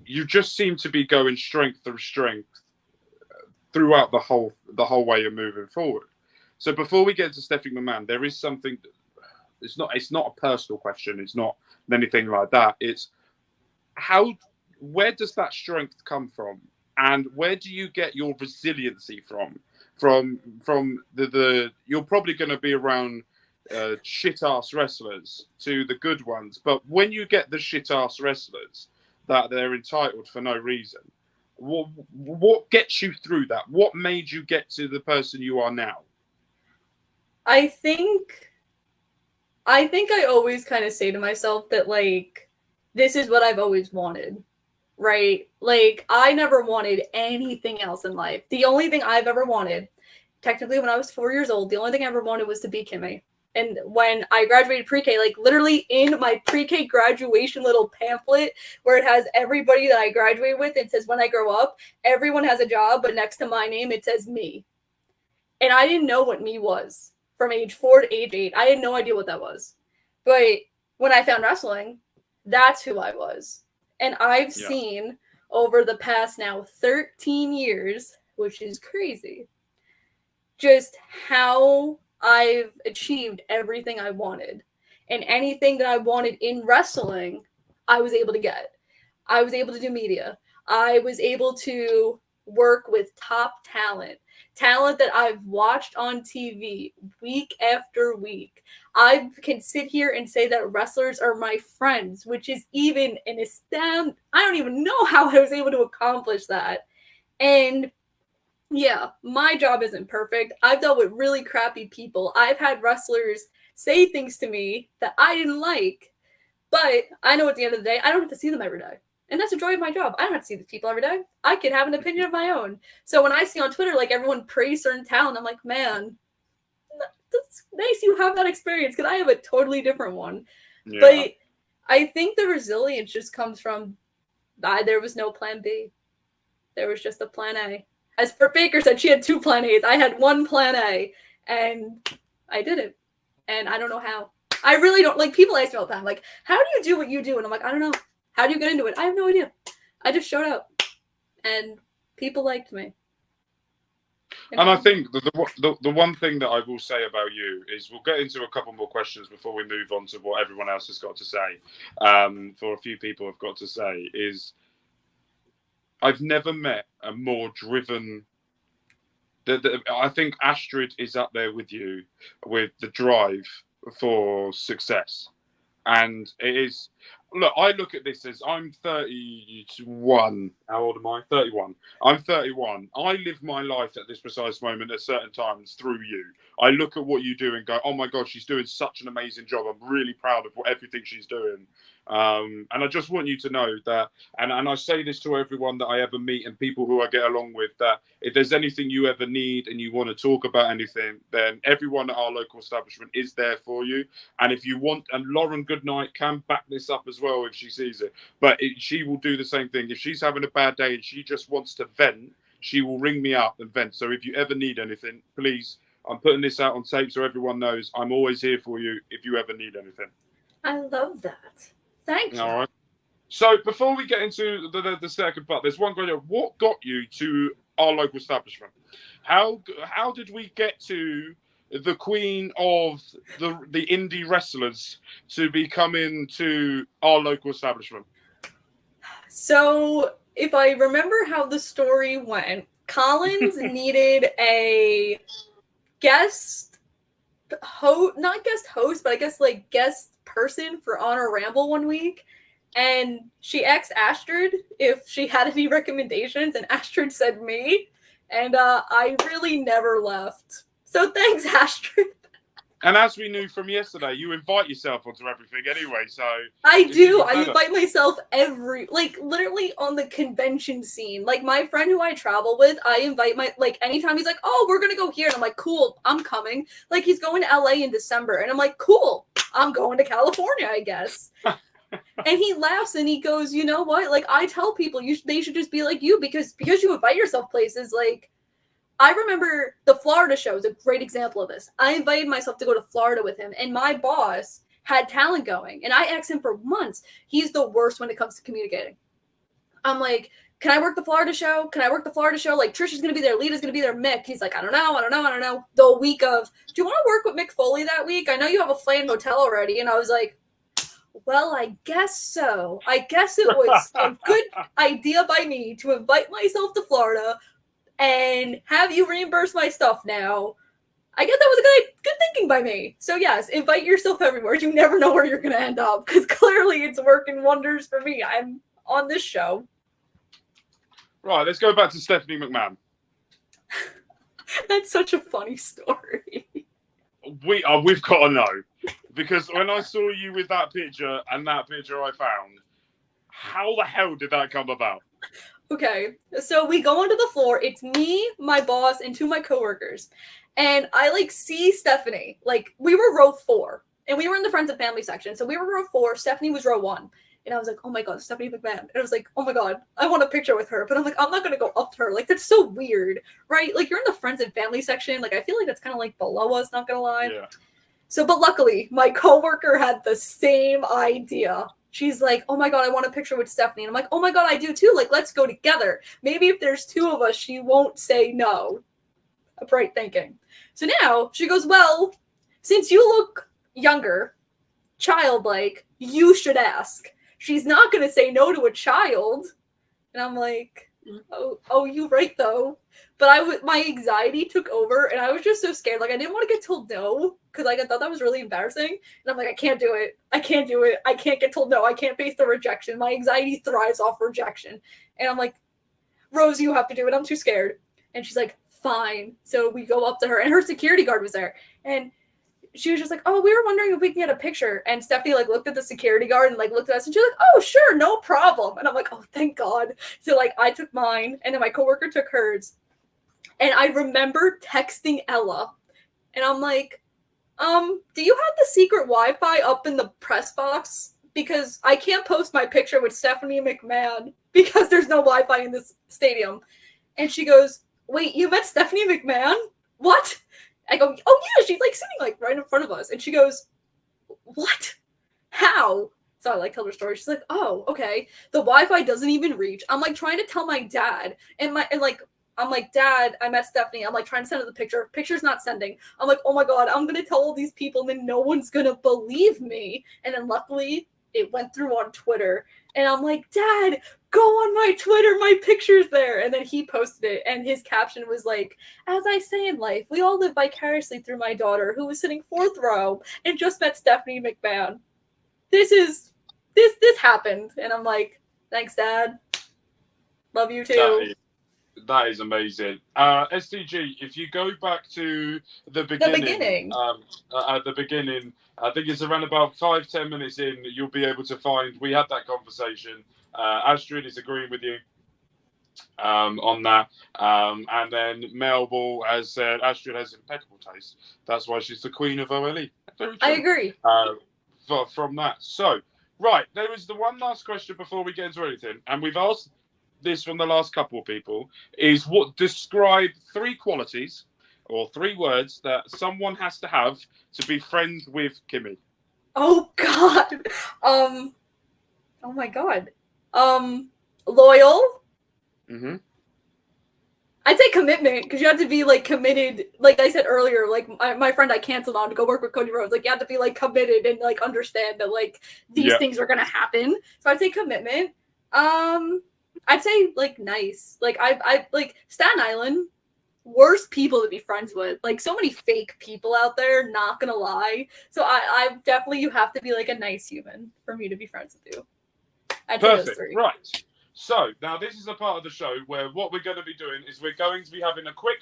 you just seem to be going strength through strength throughout the whole way you're moving forward. So before we get to Stephanie McMahon, there is something. It's not a personal question. It's not anything like that. It's where does that strength come from, and where do you get your resiliency from? From the you're probably going to be around shit ass wrestlers to the good ones, but when you get the shit ass wrestlers that they're entitled for no reason, what gets you through that? What made you get to the person you are now?
I think I always kind of say to myself that, like, this is what I've always wanted, right? Like, I never wanted anything else in life. The only thing I've ever wanted, technically when I was 4 years old, the only thing I ever wanted was to be Kimmy. And when I graduated pre-K, like literally in my pre-K graduation little pamphlet where it has everybody that I graduated with, it says when I grow up, everyone has a job, but next to my name, it says me. And I didn't know what me was. From age 4 to age 8. I had no idea what that was. But when I found wrestling, that's who I was. And I've seen over the past now 13 years, which is crazy, just how I've achieved everything I wanted. And anything that I wanted in wrestling, I was able to get. I was able to do media. I was able to work with top talent that I've watched on TV week after week. I can sit here and say that wrestlers are my friends, which is even an astound. I don't even know how I was able to accomplish that. And yeah, my job isn't perfect. I've dealt with really crappy people. I've had wrestlers say things to me that I didn't like, but I know at the end of the day, I don't have to see them every day. And that's the joy of my job. I don't have to see these people every day. I can have an opinion of my own. So when I see on Twitter, like, everyone praise certain talent, I'm like, man, you have that experience? Because I have a totally different one.
Yeah.
But I think the resilience just comes from there was no plan B. There was just a plan A. As Britt Baker said, she had 2 plan A's. I had 1 plan A, and I did it. And I don't know how. I really don't. Like, people ask me all the time, like, how do you do what you do? And I'm like, I don't know. How do you get into it? I have no idea. I just showed up, and people liked me.
And I think the one thing that I will say about you is, we'll get into a couple more questions before we move on to what everyone else has got to say. For a few people have got to say is, I've never met a more driven. I think Astrid is up there with you with the drive for success, and it is. Look, I look at this as, I'm 31. How old am I? 31. I'm 31. I live my life at this precise moment at certain times through you. I look at what you do and go, oh my God, she's doing such an amazing job. I'm really proud of everything she's doing. And I just want you to know that, and I say this to everyone that I ever meet and people who I get along with, that if there's anything you ever need and you want to talk about anything, then everyone at our local establishment is there for you. And if you want, and Lauren Goodnight can back this up as well if she sees it, but she will do the same thing. If she's having a bad day and she just wants to vent, she will ring me up and vent. So if you ever need anything, please, I'm putting this out on tape so everyone knows I'm always here for you if you ever need anything.
I love that. Thank you.
All right. So before we get into the second part, there's one question. What got you to our local establishment? How did we get to the queen of the indie wrestlers to be coming to our local establishment?
So if I remember how the story went, Collins needed a guest host, not guest host, but I guess like guest person for Honor Ramble one week. And she asked Astrid if she had any recommendations, and Astrid said me. And I really never left. So thanks, Astrid.
And as we knew from yesterday, you invite yourself onto everything anyway, so...
I do. I invite myself literally on the convention scene. Like, my friend who I travel with, I invite anytime he's like, oh, we're gonna go here. And I'm like, cool, I'm coming. Like, he's going to LA in December. And I'm like, cool, I'm going to California, I guess. And he laughs and he goes, you know what? Like, I tell people they should just be like you because you invite yourself places. Like, I remember the Florida show is a great example of this. I invited myself to go to Florida with him, and my boss had talent going, and I asked him for months. He's the worst when it comes to communicating. I'm like, can I work the Florida show? Can I work the Florida show? Like, Trisha's going to be there. Lita's going to be there. Mick. He's like, I don't know. The week of, do you want to work with Mick Foley that week? I know you have a Flame Hotel already. And I was like, well, I guess so. I guess it was a good idea by me to invite myself to Florida and have you reimburse my stuff now. I guess that was a good thinking by me. So yes, invite yourself everywhere. You never know where you're going to end up, because clearly it's working wonders for me. I'm on this show.
Right, let's go back to Stephanie McMahon.
That's such a funny story.
We've got to know, because when I saw you with that picture and that picture I found, how the hell did that come about?
Okay, so we go onto the floor. It's me, my boss, and 2 of my coworkers. And I see Stephanie. We were row 4, and we were in the friends and family section. So we were row 4. Stephanie was row 1. And I was like, oh my God, Stephanie McMahon. And I was like, oh my God, I want a picture with her. But I'm like, I'm not going to go up to her. That's so weird, right? You're in the friends and family section. I feel like that's kind of below us, not going to lie.
Yeah.
So, but luckily, my coworker had the same idea. She's like, oh my God, I want a picture with Stephanie. And I'm like, oh my God, I do too. Let's go together. Maybe if there's 2 of us, she won't say no. Upright thinking. So now she goes, well, since you look younger, childlike, you should ask. She's not going to say no to a child. And I'm like, oh, you right though. But my anxiety took over, and I was just so scared. I didn't want to get told no, because I thought that was really embarrassing. And I'm like, I can't do it. I can't get told no. I can't face the rejection. My anxiety thrives off rejection. And I'm like, Rose, you have to do it. I'm too scared. And she's like, fine. So we go up to her, and her security guard was there. And she was just like, oh, we were wondering if we can get a picture. And Stephanie looked at the security guard and looked at us, and she was like, oh, sure, no problem. And I'm like, oh, thank God. So I took mine, and then my coworker took hers. And I remember texting Ella, and I'm like, Do you have the secret Wi-Fi up in the press box? Because I can't post my picture with Stephanie McMahon because there's no Wi-Fi in this stadium. And she goes, wait, you met Stephanie McMahon? What? I go, oh yeah, she's like sitting like right in front of us. And she goes, what? How? So I like tell her story. She's like, oh, okay. The Wi-Fi doesn't even reach. I'm like trying to tell my dad, and I'm like, Dad, I met Stephanie. I'm like trying to send her the picture. Picture's not sending. I'm like, oh my god, I'm gonna tell all these people, and then no one's gonna believe me. And then luckily, it went through on Twitter, and I'm like, Dad, go on my Twitter, my picture's there. And then he posted it, and his caption was like, as I say in life, we all live vicariously through my daughter, who was sitting 4th row and just met Stephanie McMahon. This happened, and I'm like, thanks, Dad. Love you too.
That is amazing. STG, if you go back to the beginning. At the beginning, I think it's around about 5-10 minutes in, you'll be able to find, we had that conversation. Astrid is agreeing with you on that. And then Melball has said Astrid has impeccable taste. That's why she's the queen of OLE. Very true.
I agree.
From that. So, right, there was the one last question before we get into anything. And we've asked this from the last couple of people, is what describe 3 qualities or 3 words that someone has to have to be friends with Kimmy.
Oh god. Oh my god. Loyal.
Mm-hmm.
I'd say commitment, because you have to be like committed. Like I said earlier, like my friend I canceled on to go work with Cody Rhodes. Like you have to be like committed and like understand that like these things are gonna happen. So I'd say commitment. I'd say like nice. Like I like Staten Island, worst people to be friends with. Like so many fake people out there, not gonna lie. So I definitely, you have to be like a nice human for me to be friends with you. I'd say those 3.
Right. So now this is the part of the show where what we're going to be doing is we're going to be having a quick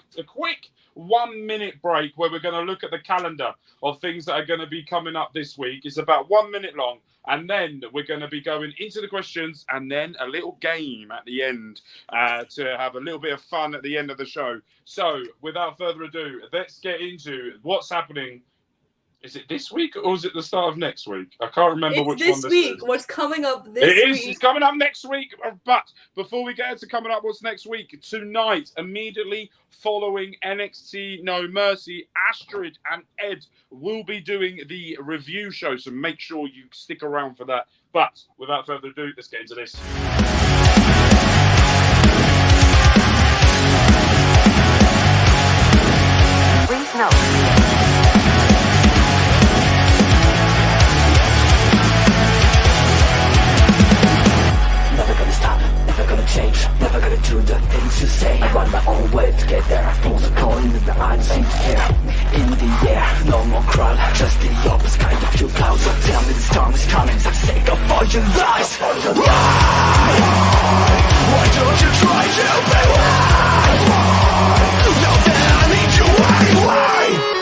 1-minute break where we're going to look at the calendar of things that are going to be coming up this week. It's about 1 minute long. And then we're going to be going into the questions and then a little game at the end to have a little bit of fun at the end of the show. So without further ado, let's get into what's happening. Is it this week or is it the start of next week? I can't remember which one this
week.
is.
What's coming up this week?
It is. It's coming up next week. But before we get into coming up what's next week, tonight, immediately following NXT No Mercy, Astrid and Ed will be doing the review show. So make sure you stick around for that. But without further ado, let's get into this.
Please note. Never gonna stop, never gonna change, never gonna do the things you say. I run my own way to get there. Things are calling and I don't seem to care. In the air, no more crowd, just the opposite kind of few clouds. So tell me the storm is coming, for the sake of all your lies. Why don't you try to be why? Now that I need you anyway.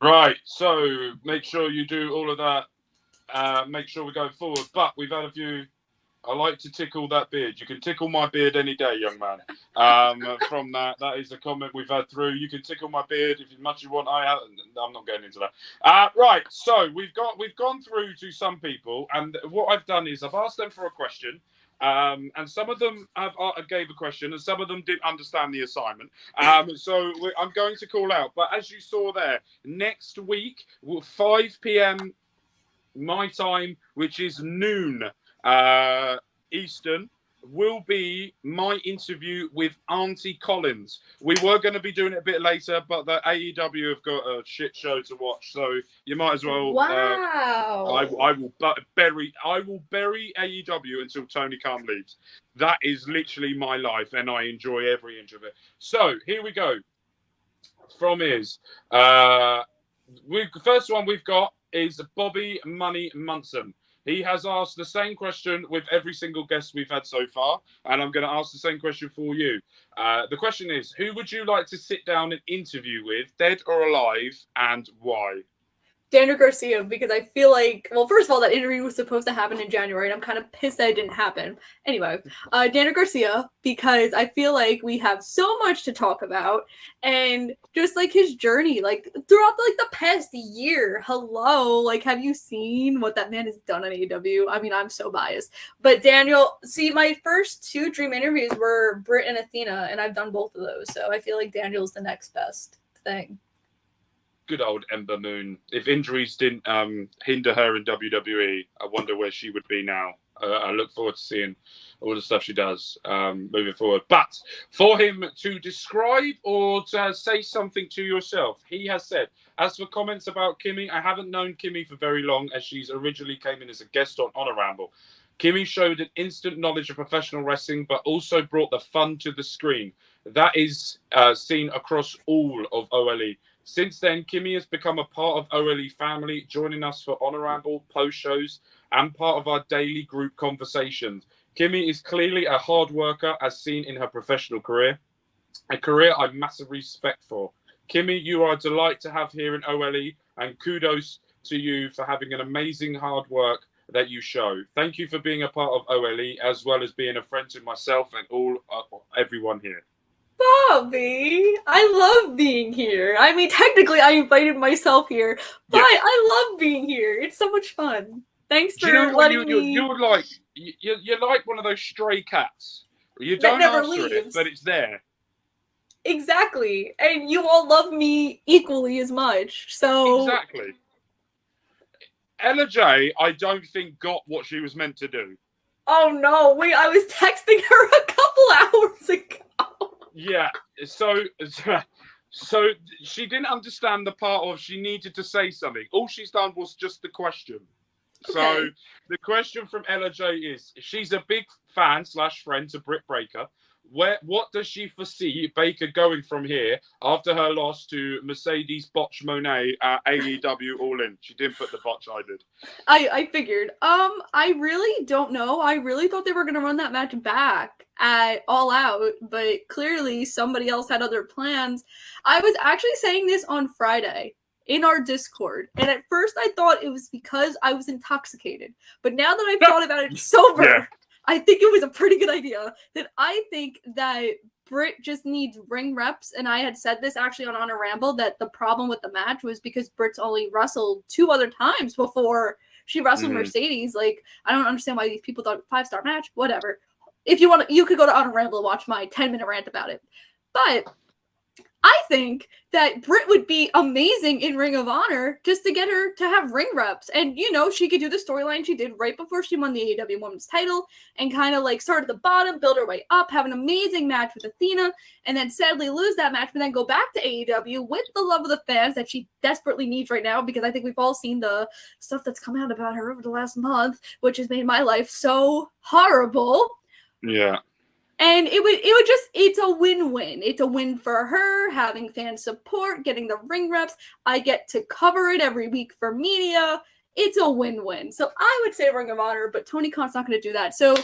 Right, so make sure you do all of that. Make sure we're going forward. But we've had a few. I like to tickle that beard. You can tickle my beard any day, young man. From that is a comment we've had through. You can tickle my beard if as much as you want. I'm not getting into that. Right, so we've gone through to some people, and what I've done is I've asked them for a question. And some of them gave a question, and some of them didn't understand the assignment. So I'm going to call out. But as you saw there, next week, 5 p.m. my time, which is noon Eastern, will be my interview with Auntie Collins. We were going to be doing it a bit later, but the AEW have got a shit show to watch, so you might as well.
Wow!
I will bury AEW until Tony Khan leaves. That is literally my life, and I enjoy every inch of it. So here we go. From first one we've got is Bobby Money Munson. He has asked the same question with every single guest we've had so far, and I'm going to ask the same question for you. The question is, who would you like to sit down and interview with, dead or alive, and why?
Daniel Garcia, because I feel like, well, first of all, that interview was supposed to happen in January, and I'm kind of pissed that it didn't happen. Anyway, Daniel Garcia, because I feel like we have so much to talk about, and just like his journey, like throughout like the past year. Hello, like, have you seen what that man has done on AEW? I mean, I'm so biased, but Daniel, see, my first 2 dream interviews were Britt and Athena, and I've done both of those, so I feel like Daniel's the next best thing.
Good old Ember Moon. If injuries didn't hinder her in WWE, I wonder where she would be now. I look forward to seeing all the stuff she does moving forward. But for him to describe or to say something to yourself, he has said, as for comments about Kimmy, I haven't known Kimmy for very long, as she's originally came in as a guest on Honor Ramble. Kimmy showed an instant knowledge of professional wrestling, but also brought the fun to the screen. That is seen across all of OLE. Since then, Kimmy has become a part of OLE family, joining us for Honor Ramble, post shows, and part of our daily group conversations. Kimmy is clearly a hard worker, as seen in her professional career, a career I massively respect for. Kimmy, you are a delight to have here in OLE, and kudos to you for having an amazing hard work that you show. Thank you for being a part of OLE, as well as being a friend to myself and everyone here.
Bobby, I love being here. I mean, technically, I invited myself here, but
Yes.
I love being here. It's so much fun. Thanks for
You're like one of those stray cats. You
That
don't
never
ask for it,
leaves.
but it's there.
Exactly. And you all love me equally as much. So
Exactly. Ella J, I don't think got what she was meant to do.
Oh no, wait, I was texting her a couple hours ago.
Yeah, so she didn't understand the part of she needed to say something. All she's done was just the question. So
Okay.
the question from Ella J is, she's a big fan / friend to Britt Baker. What does she foresee Baker going from here after her loss to Mercedes Botch Monet at AEW All In? She didn't put the botch I did.
I figured. I really don't know. I really thought they were gonna run that match back at All Out, but clearly somebody else had other plans. I was actually saying this on Friday in our Discord, and at first I thought it was because I was intoxicated. But now that I've thought about it sober,
Yeah.
I think it was a pretty good idea. That I think that Britt just needs ring reps, and I had said this actually on Honor Ramble, that the problem with the match was because Britt's only wrestled 2 other times before she wrestled Mercedes. Like, I don't understand why these people thought 5-star match. Whatever. If you want, you could go to Honor Ramble and watch my 10-minute rant about it. But I think that Britt would be amazing in Ring of Honor just to get her to have ring reps. And, you know, she could do the storyline she did right before she won the AEW Women's title and kind of like start at the bottom, build her way up, have an amazing match with Athena, and then sadly lose that match, but then go back to AEW with the love of the fans that she desperately needs right now, because I think we've all seen the stuff that's come out about her over the last month, which has made my life so horrible.
Yeah.
And it would just, it's a win-win. It's a win for her, having fan support, getting the ring reps. I get to cover it every week for media. It's a win-win. So I would say Ring of Honor, but Tony Khan's not going to do that. So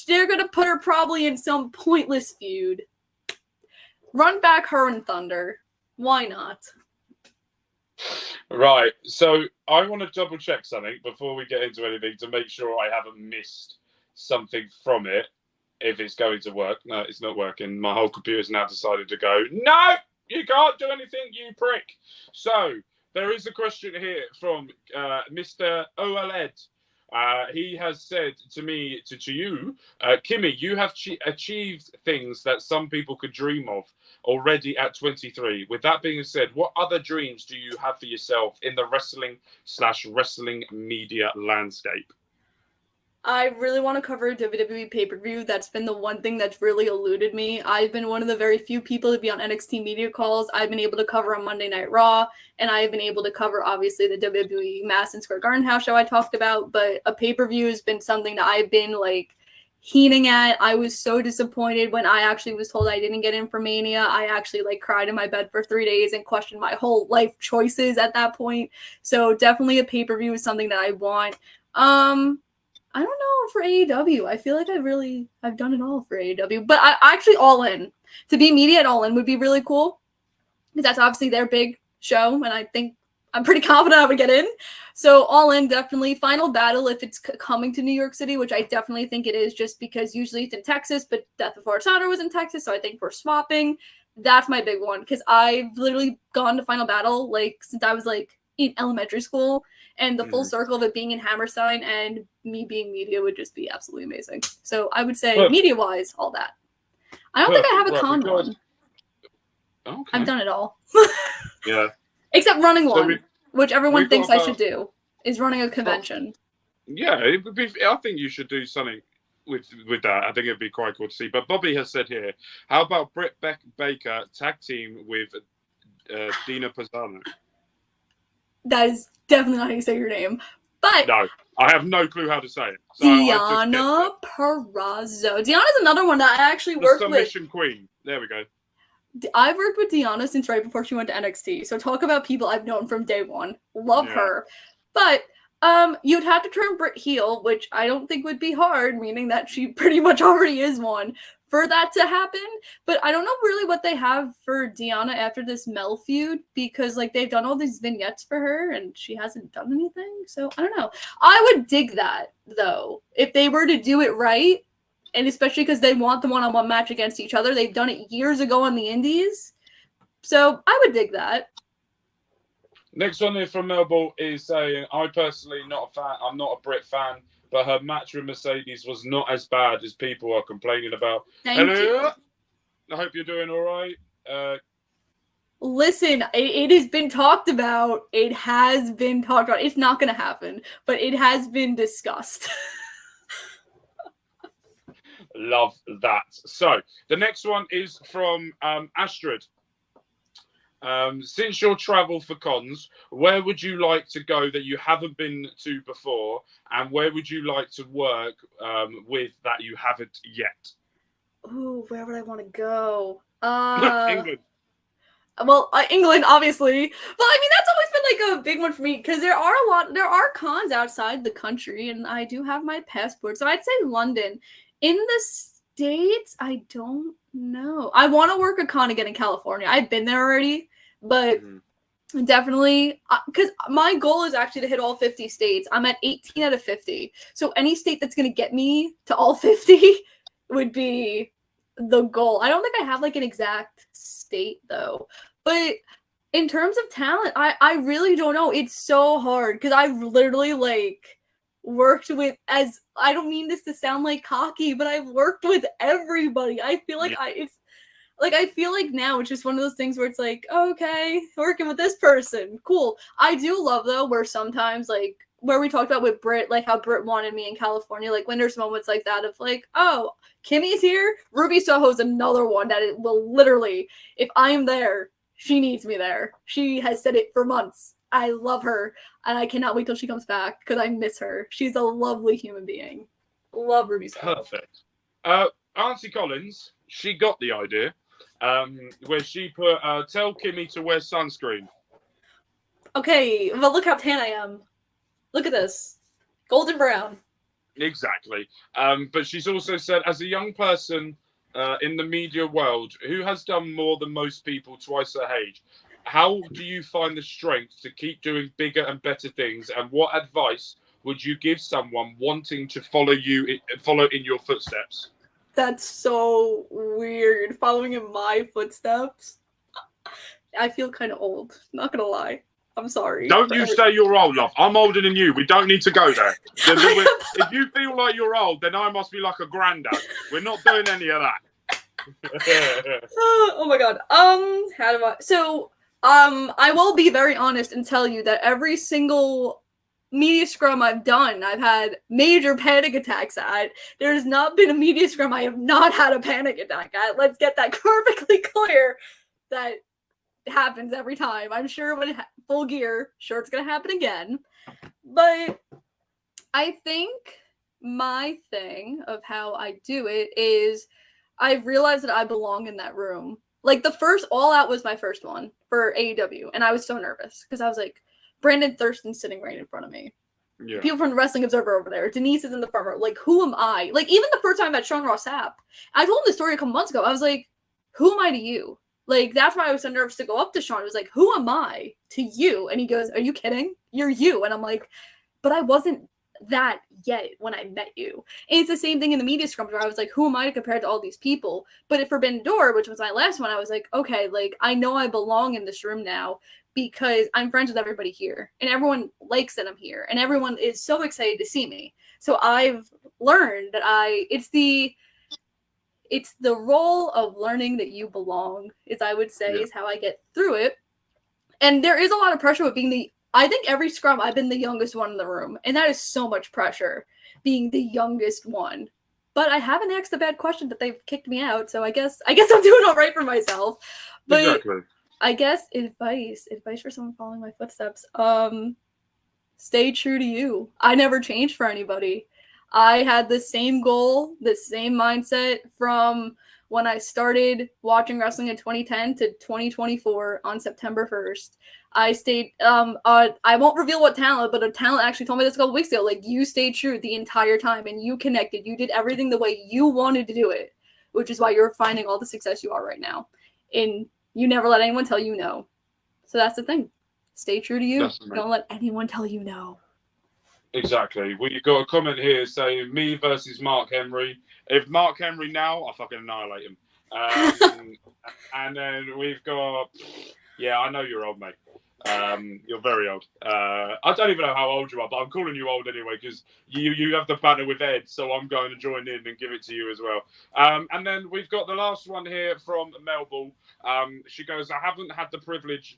they're going to put her probably in some pointless feud. Run back her and Thunder. Why not?
Right. So I want to double check something before we get into anything to make sure I haven't missed something from it. If it's going to work. No, it's not working. My whole computer's now decided to go, no, you can't do anything, you prick. So there is a question here from Mr. OLE. He has said to me, to you, Kimmy, you have achieved things that some people could dream of already at 23. With that being said, what other dreams do you have for yourself in the wrestling / wrestling media landscape?
I really want to cover a WWE pay-per-view. That's been the one thing that's really eluded me. I've been one of the very few people to be on NXT media calls. I've been able to cover on Monday Night Raw, and I've been able to cover, obviously, the WWE Madison Square Garden house show I talked about, but a pay-per-view has been something that I've been, like, heating at. I was so disappointed when I actually was told I didn't get in for Mania. I actually like cried in my bed for 3 days and questioned my whole life choices at that point. So definitely a pay-per-view is something that I want. I don't know for AEW. I feel like I've done it all for AEW, but I actually All In. To be media at All In would be really cool because that's obviously their big show, and I think I'm pretty confident I would get in. So All In, definitely. Final Battle, if it's coming to New York City, which I definitely think it is, just because usually it's in Texas, but Death Before Dishonor was in Texas, so I think we're swapping. That's my big one, because I've literally gone to Final Battle, like, since I was, like, in elementary school, and the full circle of it being in Hammerstein and me being media would just be absolutely amazing. So I would say, media-wise, all that. I don't think I have a con one.
Okay.
I've done it all.
Yeah.
Except running one, which everyone thinks I should do, is running a convention.
Yeah, it would be, I think you should do something with that. I think it'd be quite cool to see. But Bobby has said here, how about Britt Baker tag team with Dina Pisano?
That is definitely not how you say your name. But
no, I have no clue how to say it. So
Deonna Purrazzo. Deonna's another one that I actually worked with. The
submission queen. There we go.
I've worked with Deonna since right before she went to NXT. So talk about people I've known from day one. Love her. But you'd have to turn Britt heel, which I don't think would be hard, meaning that she pretty much already is one, for that to happen. But I don't know really what they have for Deonna after this Mel feud, because like they've done all these vignettes for her and she hasn't done anything. So I don't know. I would dig that though. If they were to do it right, and especially because they want the one-on-one match against each other. They've done it years ago on the indies. So I would dig that.
Next one here from Melbourne is saying, I personally not a fan. I'm not a Brit fan, but her match with Mercedes was not as bad as people are complaining about.
Thank you.
I hope you're doing all right.
Listen, it has been talked about. It has been talked about. It's not going to happen, but it has been discussed.
Love that. So the next one is from Astrid. Since your travel for cons, where would you like to go that you haven't been to before, and where would you like to work with that you haven't yet?
Ooh, where would I want to go?
England.
Well, England, obviously. But I mean, that's always been like a big one for me because there are cons outside the country, and I do have my passport. So I'd say London. In the States, I don't know. I want to work a con again in California. I've been there already, but definitely, because my goal is actually to hit all 50 states. I'm at 18 out of 50. So any state that's going to get me to all 50 would be the goal. I don't think I have like an exact state though. But in terms of talent, I really don't know. It's so hard because I've literally like worked with, as I don't mean this to sound like cocky, but I've worked with everybody. I feel like I feel like now it's just one of those things where it's like, okay, working with this person, cool. I do love though where sometimes like where we talked about with Britt, like how Britt wanted me in California, like when there's moments like that of like, oh, Kimmy's here. Ruby Soho's another one that it will literally, if I am there, she needs me there. She has said it for months. I love her, and I cannot wait till she comes back because I miss her. She's a lovely human being. Love Ruby Soho.
Perfect. Auntie Collins, she got the idea, where she put, tell Kimmy to wear sunscreen.
Okay, well, look how tan I am. Look at this. Golden brown.
Exactly. But she's also said, as a young person in the media world who has done more than most people twice her age, how do you find the strength to keep doing bigger and better things? And what advice would you give someone wanting to follow in your footsteps?
That's so weird. Following in my footsteps. I feel kind of old. Not gonna lie. I'm sorry.
Don't you say you're old, love. I'm older than you. We don't need to go there. If you feel like you're old, then I must be like a granddad. We're not doing any of that.
Oh my god. How do I? So, I will be very honest and tell you that every single media scrum I've done, I've had major panic attacks at. There's not been a media scrum I have not had a panic attack at. Let's get that perfectly clear. That happens every time. I'm sure when Full Gear, sure it's gonna happen again. But I think my thing of how I do it is I've realized that I belong in that room. Like the first All Out was my first one for AEW, and I was so nervous because I was like, Brandon Thurston's sitting right in front of me.
Yeah.
People from the Wrestling Observer over there. Denise is in the front row. Like, who am I? Like, even the first time I met Sean Ross Sapp, I told him the story a couple months ago. I was like, who am I to you? Like, that's why I was so nervous to go up to Sean. It was like, who am I to you? And he goes, are you kidding? You're you. And I'm like, but I wasn't that yet when I met you. And it's the same thing in the media scrums where I was like, who am I compared to all these people? But at Forbidden Door, which was my last one, I was like, okay, like, I know I belong in this room now because I'm friends with everybody here and everyone likes that I'm here and everyone is so excited to see me. So I've learned that it's the role of learning that you belong, is I would say, is how I get through it. And there is a lot of pressure with being I think every scrum I've been the youngest one in the room, and that is so much pressure, being the youngest one. But I haven't asked a bad question that they've kicked me out, so I guess I'm doing all right for myself. But
Exactly.
I guess advice for someone following my footsteps. Stay true to you. I never changed for anybody. I had the same goal, the same mindset from when I started watching wrestling in 2010 to 2024 on September 1st. I stayed, I won't reveal what talent, but a talent actually told me this a couple weeks ago, like, you stayed true the entire time and you connected. You did everything the way you wanted to do it, which is why you're finding all the success you are right now. And you never let anyone tell you no. So that's the thing. Stay true to you.
Definitely.
Don't let anyone tell you no.
Exactly. We've got a comment here saying me versus Mark Henry. If Mark Henry now, I'll fucking annihilate him. And then we've got, yeah, I know you're old, mate. You're very old. I don't even know how old you are, but I'm calling you old anyway because you have the banner with Ed, so I'm going to join in and give it to you as well. And then we've got the last one here from Melville. She goes, I haven't had the privilege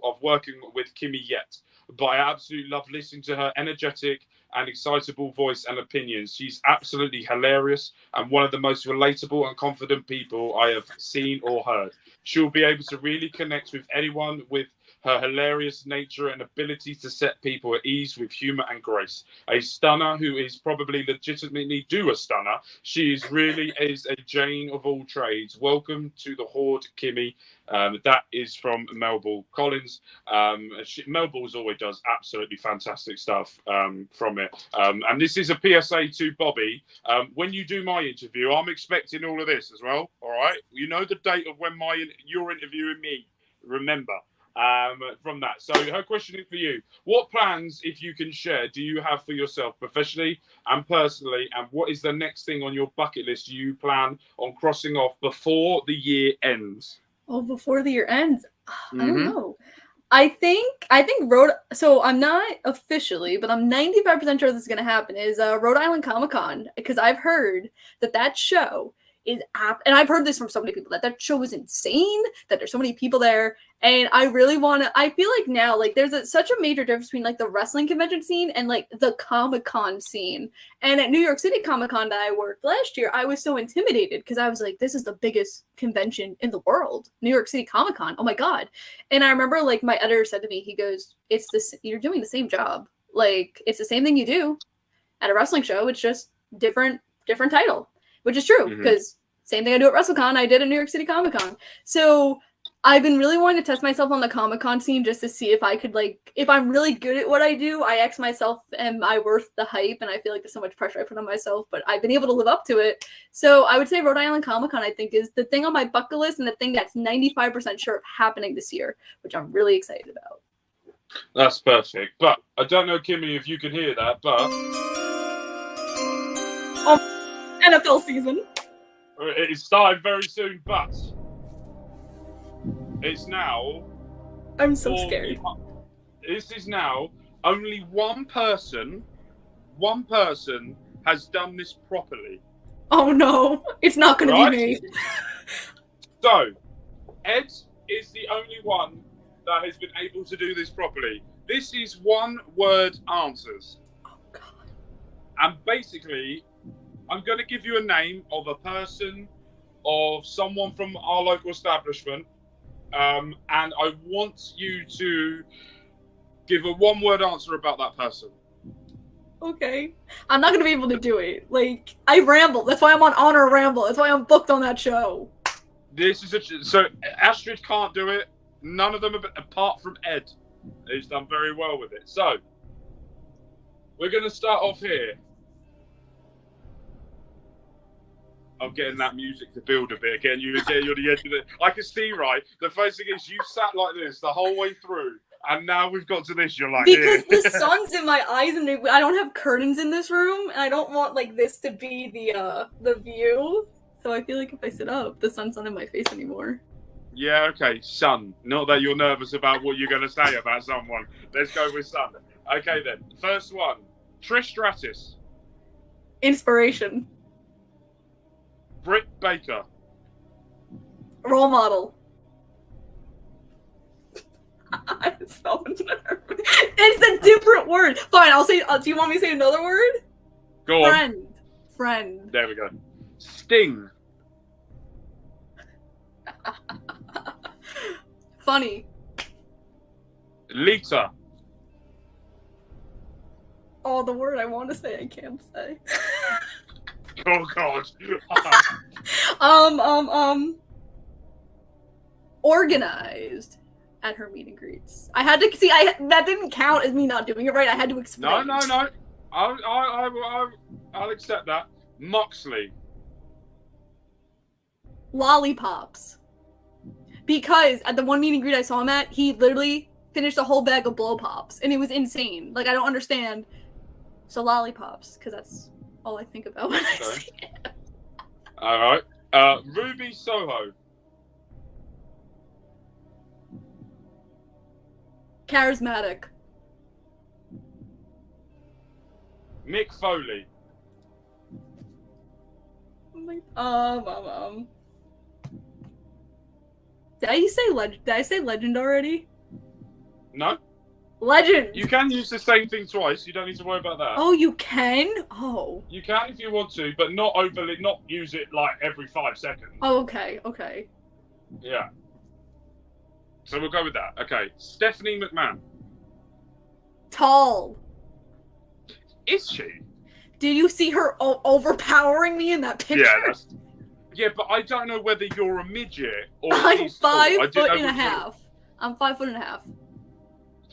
of working with Kimmy yet, but I absolutely love listening to her energetic and excitable voice and opinions. She's absolutely hilarious and one of the most relatable and confident people I have seen or heard. She'll be able to really connect with anyone with her hilarious nature and ability to set people at ease with humor and grace. A stunner who is probably legitimately a stunner. She really is a Jane of all trades. Welcome to the Horde, Kimmy. That is from Melville Collins. Melville's always does absolutely fantastic stuff from it. And this is a PSA to Bobby. When you do my interview, I'm expecting all of this as well. All right? You know the date of when you're interviewing me. Remember. From that. So her question is for you. What plans, if you can share, do you have for yourself professionally and personally? And what is the next thing on your bucket list you plan on crossing off before the year ends?
Oh, before the year ends? I don't know. I think so I'm not officially, but I'm 95% sure this is going to happen, is Rhode Island Comic-Con, because I've heard that show is and I've heard this from so many people that show is insane, that there's so many people there, and I really want to. I feel like now, like, there's such a major difference between like the wrestling convention scene and like the Comic-Con scene. And at New York City Comic-Con that I worked last year, I was so intimidated because I was like, this is the biggest convention in the world, New York City Comic-Con. Oh my god! And I remember like my editor said to me, he goes, "It's this. You're doing the same job. Like, it's the same thing you do at a wrestling show. It's just different title." Which is true, because same thing I do at WrestleCon, I did at New York City Comic-Con. So I've been really wanting to test myself on the Comic-Con scene just to see if I could, like, if I'm really good at what I do, I ask myself, am I worth the hype? And I feel like there's so much pressure I put on myself, but I've been able to live up to it. So I would say Rhode Island Comic-Con, I think, is the thing on my bucket list and the thing that's 95% sure of happening this year, which I'm really excited about.
That's perfect. But I don't know, Kimmy, if you can hear that, but
NFL season.
It's starting very soon, but it's now.
I'm so scared.
This is now only one person has done this properly.
Oh no, it's not going to be me.
So, Ed is the only one that has been able to do this properly. This is one-word answers.
Oh god.
And basically, I'm going to give you a name of a person, of someone from our local establishment, and I want you to give a one-word answer about that person.
Okay. I'm not gonna be able to do it. Like, I ramble. That's why I'm on Honor Ramble. That's why I'm booked on that show.
This is so Astrid can't do it. None of them, apart from Ed, who's done very well with it. So we're going to start off here. I'm getting that music to build a bit again. You're on the edge of it. I can see, right? The first thing is you sat like this the whole way through, and now we've got to this. You're like,
because the sun's in my eyes, and I don't have curtains in this room, and I don't want like this to be the view. So I feel like if I sit up, the sun's not in my face anymore.
Yeah, okay, sun. Not that you're nervous about what you're going to say about someone. Let's go with sun. Okay, then. First one. Trish Stratus.
Inspiration.
Britt Baker.
Role model. I'm so nervous. It's a different word. Fine, I'll say. Do you want me to say another word?
Go on.
Friend. Friend.
There we go. Sting.
Funny.
Lita.
Oh, the word I want to say I can't say.
Oh God.
Organized at her meet and greets. I had to see. That didn't count as me not doing it right. I had to explain.
No. I'll accept that. Moxley.
Lollipops. Because at the one meet and greet I saw him at, he literally finished a whole bag of blow pops, and it was insane. Like, I don't understand. So lollipops, because that's all I think about when I see it.
All right. Ruby Soho.
Charismatic.
Mick Foley.
Did I say legend already?
No.
Legend.
You can use the same thing twice. You don't need to worry about that.
Oh, you can? Oh.
You can if you want to, but not overly. Not use it like every 5 seconds.
Oh, okay. Okay.
Yeah. So we'll go with that. Okay. Stephanie McMahon.
Tall.
Is she?
Did you see her overpowering me in that picture?
Yeah. Yeah, but I don't know whether you're a midget or
I'm
she's tall.
5 foot and a half. I'm 5 foot and a half.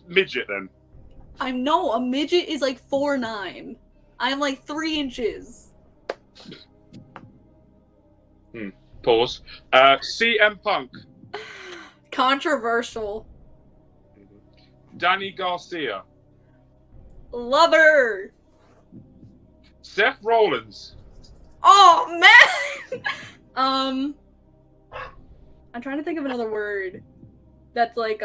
Midget then.
A midget is like 4'9". I'm like 3 inches.
Pause. CM Punk.
Controversial.
Danny Garcia.
Lover.
Seth Rollins.
Oh man. I'm trying to think of another word that's like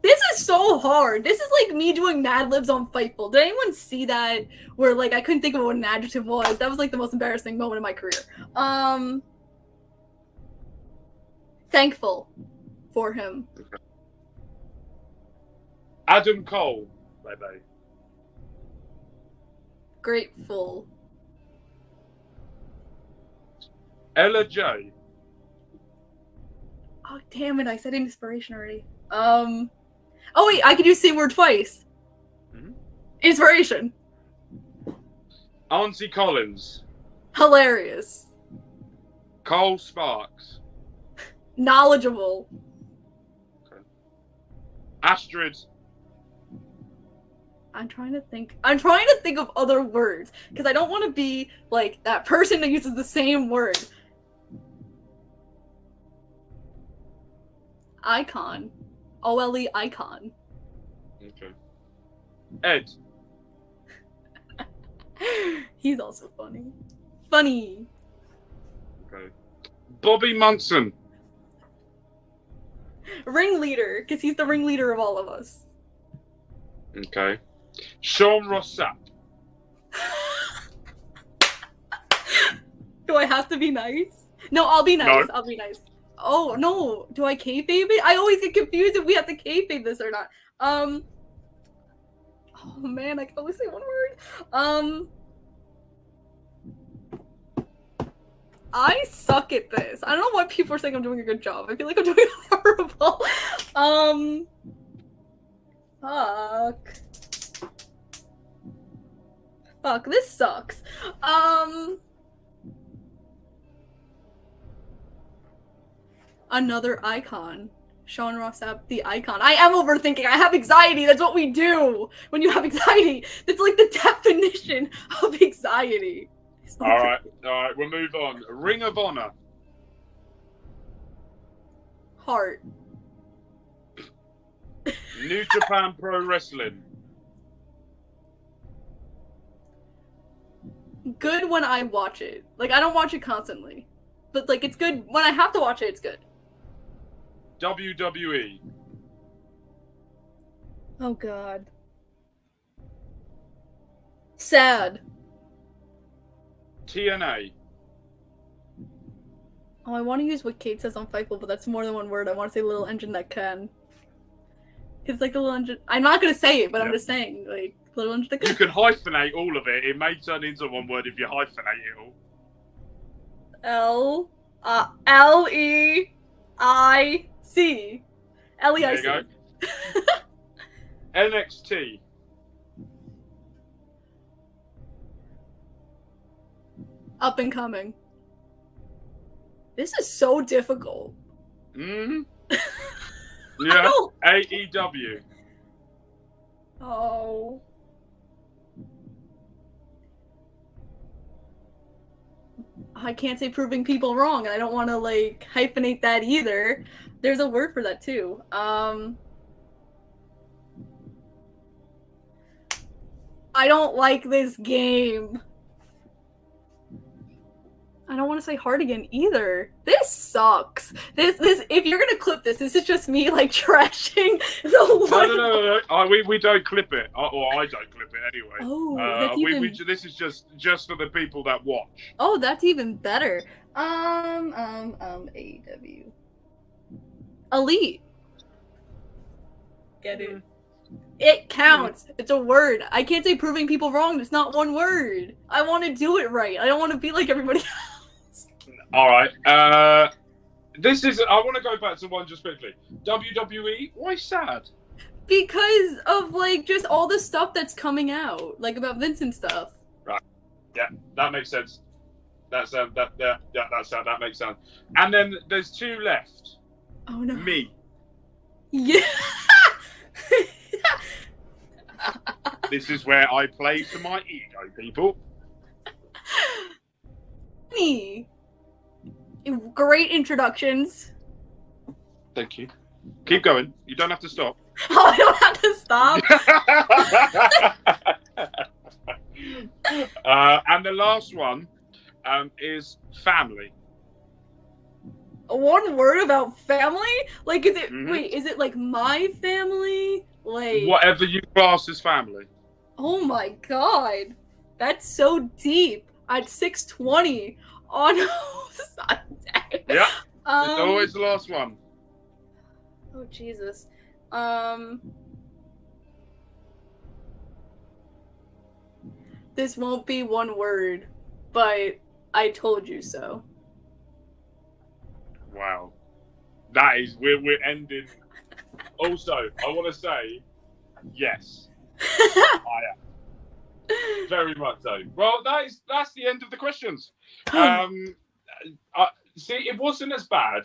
This is so hard. This is like me doing Mad Libs on Fightful. Did anyone see that? Where like I couldn't think of what an adjective was. That was like the most embarrassing moment in my career. Thankful for him.
Adam Cole. Bye-bye.
Grateful.
Ella J.
Oh damn it! I said inspiration already. Oh wait, I could use the same word twice.
Mm-hmm.
Inspiration.
Auntie Collins.
Hilarious.
Cole Sparks.
Knowledgeable.
Okay. Astrid.
I'm trying to think of other words because I don't want to be like that person that uses the same word. Icon. OLE icon.
Okay. Ed.
He's also funny. Funny.
Okay. Bobby Munson.
Ringleader, because he's the ringleader of all of us.
Okay. Sean Ross Sapp.
Do I have to be nice? No, I'll be nice.
No.
I'll be nice. Oh, no. Do I kayfabe it? I always get confused if we have to kayfabe this or not. Oh, man. I can only say one word. I suck at this. I don't know why people are saying I'm doing a good job. I feel like I'm doing horrible. Fuck. Fuck, this sucks. Another icon. Sean Ross Sapp, the icon. I am overthinking. I have anxiety. That's what we do when you have anxiety. That's like the definition of anxiety.
All right. We'll move on. Ring of Honor.
Heart.
New Japan Pro Wrestling.
Good when I watch it. Like, I don't watch it constantly. But, like, it's good. When I have to watch it, it's good.
WWE.
Oh, God. Sad.
TNA.
Oh, I want to use what Kate says on Fightful, but that's more than one word. I want to say little engine that can. It's like a little engine. I'm not going to say it, but I'm just saying, like, little engine that can.
You can hyphenate all of it. It may turn into one word if you hyphenate it all.
Leic. Leic.
There you go. NXT.
Up and coming. This is so difficult.
Mm-hmm. Yeah. AEW.
Oh. I can't say proving people wrong, and I don't want to, like, hyphenate that either. There's a word for that, too. I don't like this game. I don't want to say hard again either. This sucks. This. If you're gonna clip this is just me like trashing the.
No. We don't clip it, or I don't clip it anyway.
Oh, that's even...
this is just for the people that watch.
Oh, that's even better. AEW. Elite. Get it? It counts. It's a word. I can't say proving people wrong. It's not one word. I want to do it right. I don't want to be like everybody else.
All right. This is. I want to go back to one just quickly. WWE. Why sad?
Because of like just all the stuff that's coming out, like about Vince and stuff.
Right. Yeah, that makes sense. That makes sense. And then there's two left.
Oh no.
Me.
Yeah.
This is where I play to my ego, people.
Me. Great introductions.
Thank you. Keep going. You don't have to stop.
Oh, I don't have to stop.
And the last one is family.
One word about family? Like, is it, wait, is it like my family? Like,
whatever you class as family.
Oh my god. That's so deep. At 6:20 on Sunday.
Yeah. It's always the last one.
Oh Jesus. This won't be one word, but I told you so.
Wow. That is we're ending. Also, I want to say yes. I am. Very much so. Well, that's the end of the questions. See, it wasn't as bad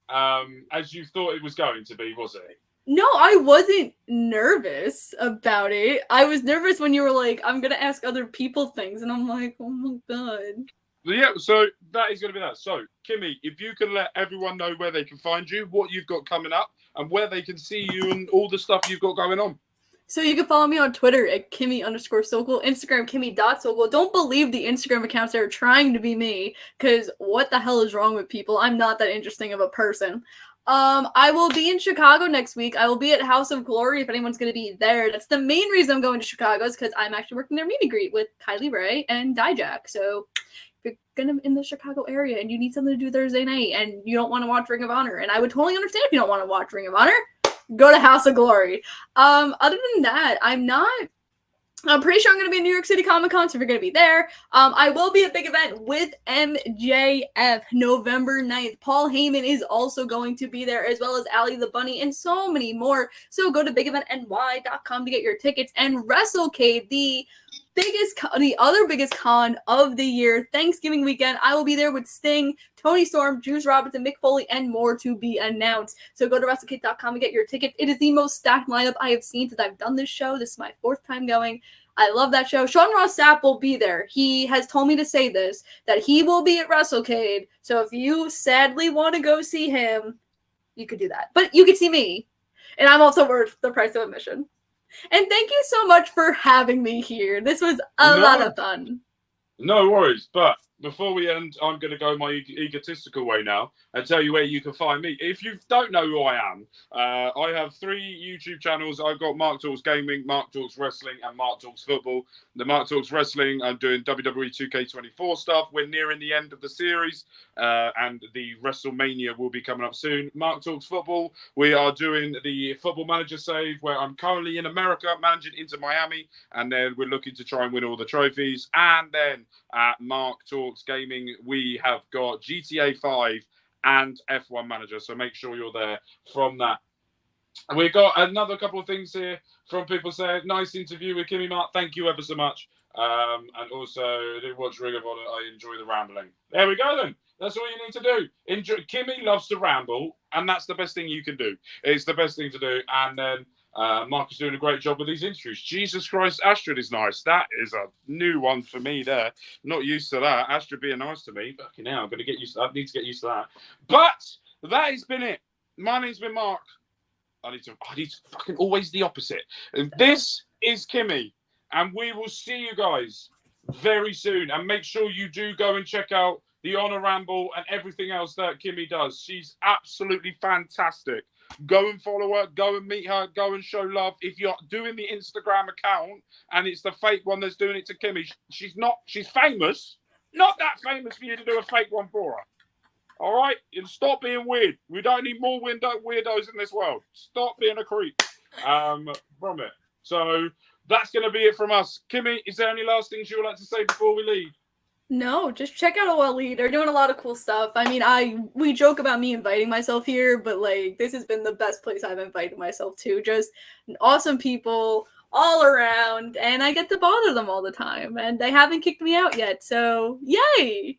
as you thought it was going to be, was it?
No, I wasn't nervous about it. I was nervous when you were like, I'm going to ask other people things. And I'm like, oh my God.
Yeah, so that is going to be that. So, Kimmy, if you can let everyone know where they can find you, what you've got coming up, and where they can see you and all the stuff you've got going on.
So you can follow me on Twitter at Kimmy_Sokol, Instagram Kimmy.Sokol. Don't believe the Instagram accounts that are trying to be me, because what the hell is wrong with people? I'm not that interesting of a person. I will be in Chicago next week. I will be at House of Glory if anyone's going to be there. That's the main reason I'm going to Chicago, is because I'm actually working their meet and greet with Kylie Ray and Dijak. So if you're going to in the Chicago area and you need something to do Thursday night and you don't want to watch Ring of Honor, and I would totally understand if you don't want to watch Ring of Honor, go to House of Glory. Other than that, I'm pretty sure I'm going to be in New York City Comic Con, so if you're going to be there. I will be at a big event with MJF November 9th. Paul Heyman is also going to be there, as well as Allie the Bunny and so many more. So go to bigeventny.com to get your tickets. And WrestleCade, the the other biggest con of the year, Thanksgiving weekend. I will be there with Sting, Tony Storm, Juice Robinson, Mick Foley, and more to be announced. So go to WrestleKit.com and get your tickets. It is the most stacked lineup I have seen since I've done this show. This is my 4th time going. I love that show. Sean Ross Sapp will be there. He has told me to say this, that he will be at WrestleCade. So if you sadly want to go see him, you could do that. But you could see me. And I'm also worth the price of admission. And thank you so much for having me here. This was a lot of fun.
No worries. But before we end, I'm going to go my egotistical way now and tell you where you can find me. If you don't know who I am, I have 3 YouTube channels. I've got Mark Talks Gaming, Mark Talks Wrestling, and Mark Talks Football. The Mark Talks Wrestling, I'm doing WWE 2K24 stuff. We're nearing the end of the series, and the WrestleMania will be coming up soon. Mark Talks Football, we are doing the Football Manager Save, where I'm currently in America, managing Inter Miami, and then we're looking to try and win all the trophies. And then at Mark Talks Gaming, we have got GTA 5 and F1 Manager, so make sure you're there from that. We've got another couple of things here from people saying, nice interview with Kimmy, Mark. Thank you ever so much. And also, I did watch Ring of Honor. I enjoy the rambling. There we go then. That's all you need to do. Enjoy. Kimmy loves to ramble, and that's the best thing you can do. It's the best thing to do. And then Mark is doing a great job with these interviews. Jesus Christ, Astrid is nice. That is a new one for me there. Not used to that. Astrid being nice to me. Fucking hell, I'm going to get used to that. I need to get used to that. But that has been it. My name's been Mark. I need to fucking always the opposite. And this is Kimmy. And we will see you guys very soon. And make sure you do go and check out the Honor Ramble and everything else that Kimmy does. She's absolutely fantastic. Go and follow her. Go and meet her. Go and show love. If you're doing the Instagram account and it's the fake one that's doing it to Kimmy, she's famous. Not that famous for you to do a fake one for her. All right? And stop being weird. We don't need more weirdos in this world. Stop being a creep. From it. So that's going to be it from us. Kimmy, is there any last things you would like to say before we leave?
No, just check out OLE. They're doing a lot of cool stuff. I mean, we joke about me inviting myself here, but like this has been the best place I've invited myself to. Just awesome people all around, and I get to bother them all the time, and they haven't kicked me out yet. So, yay!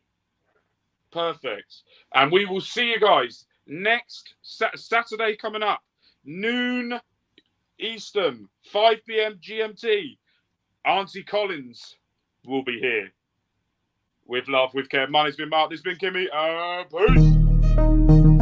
Perfect. And we will see you guys next Saturday coming up, noon Eastern, 5 p.m. GMT. Auntie Collins will be here. With love, with care. My name's been Mark. This has been Kimmy. Peace.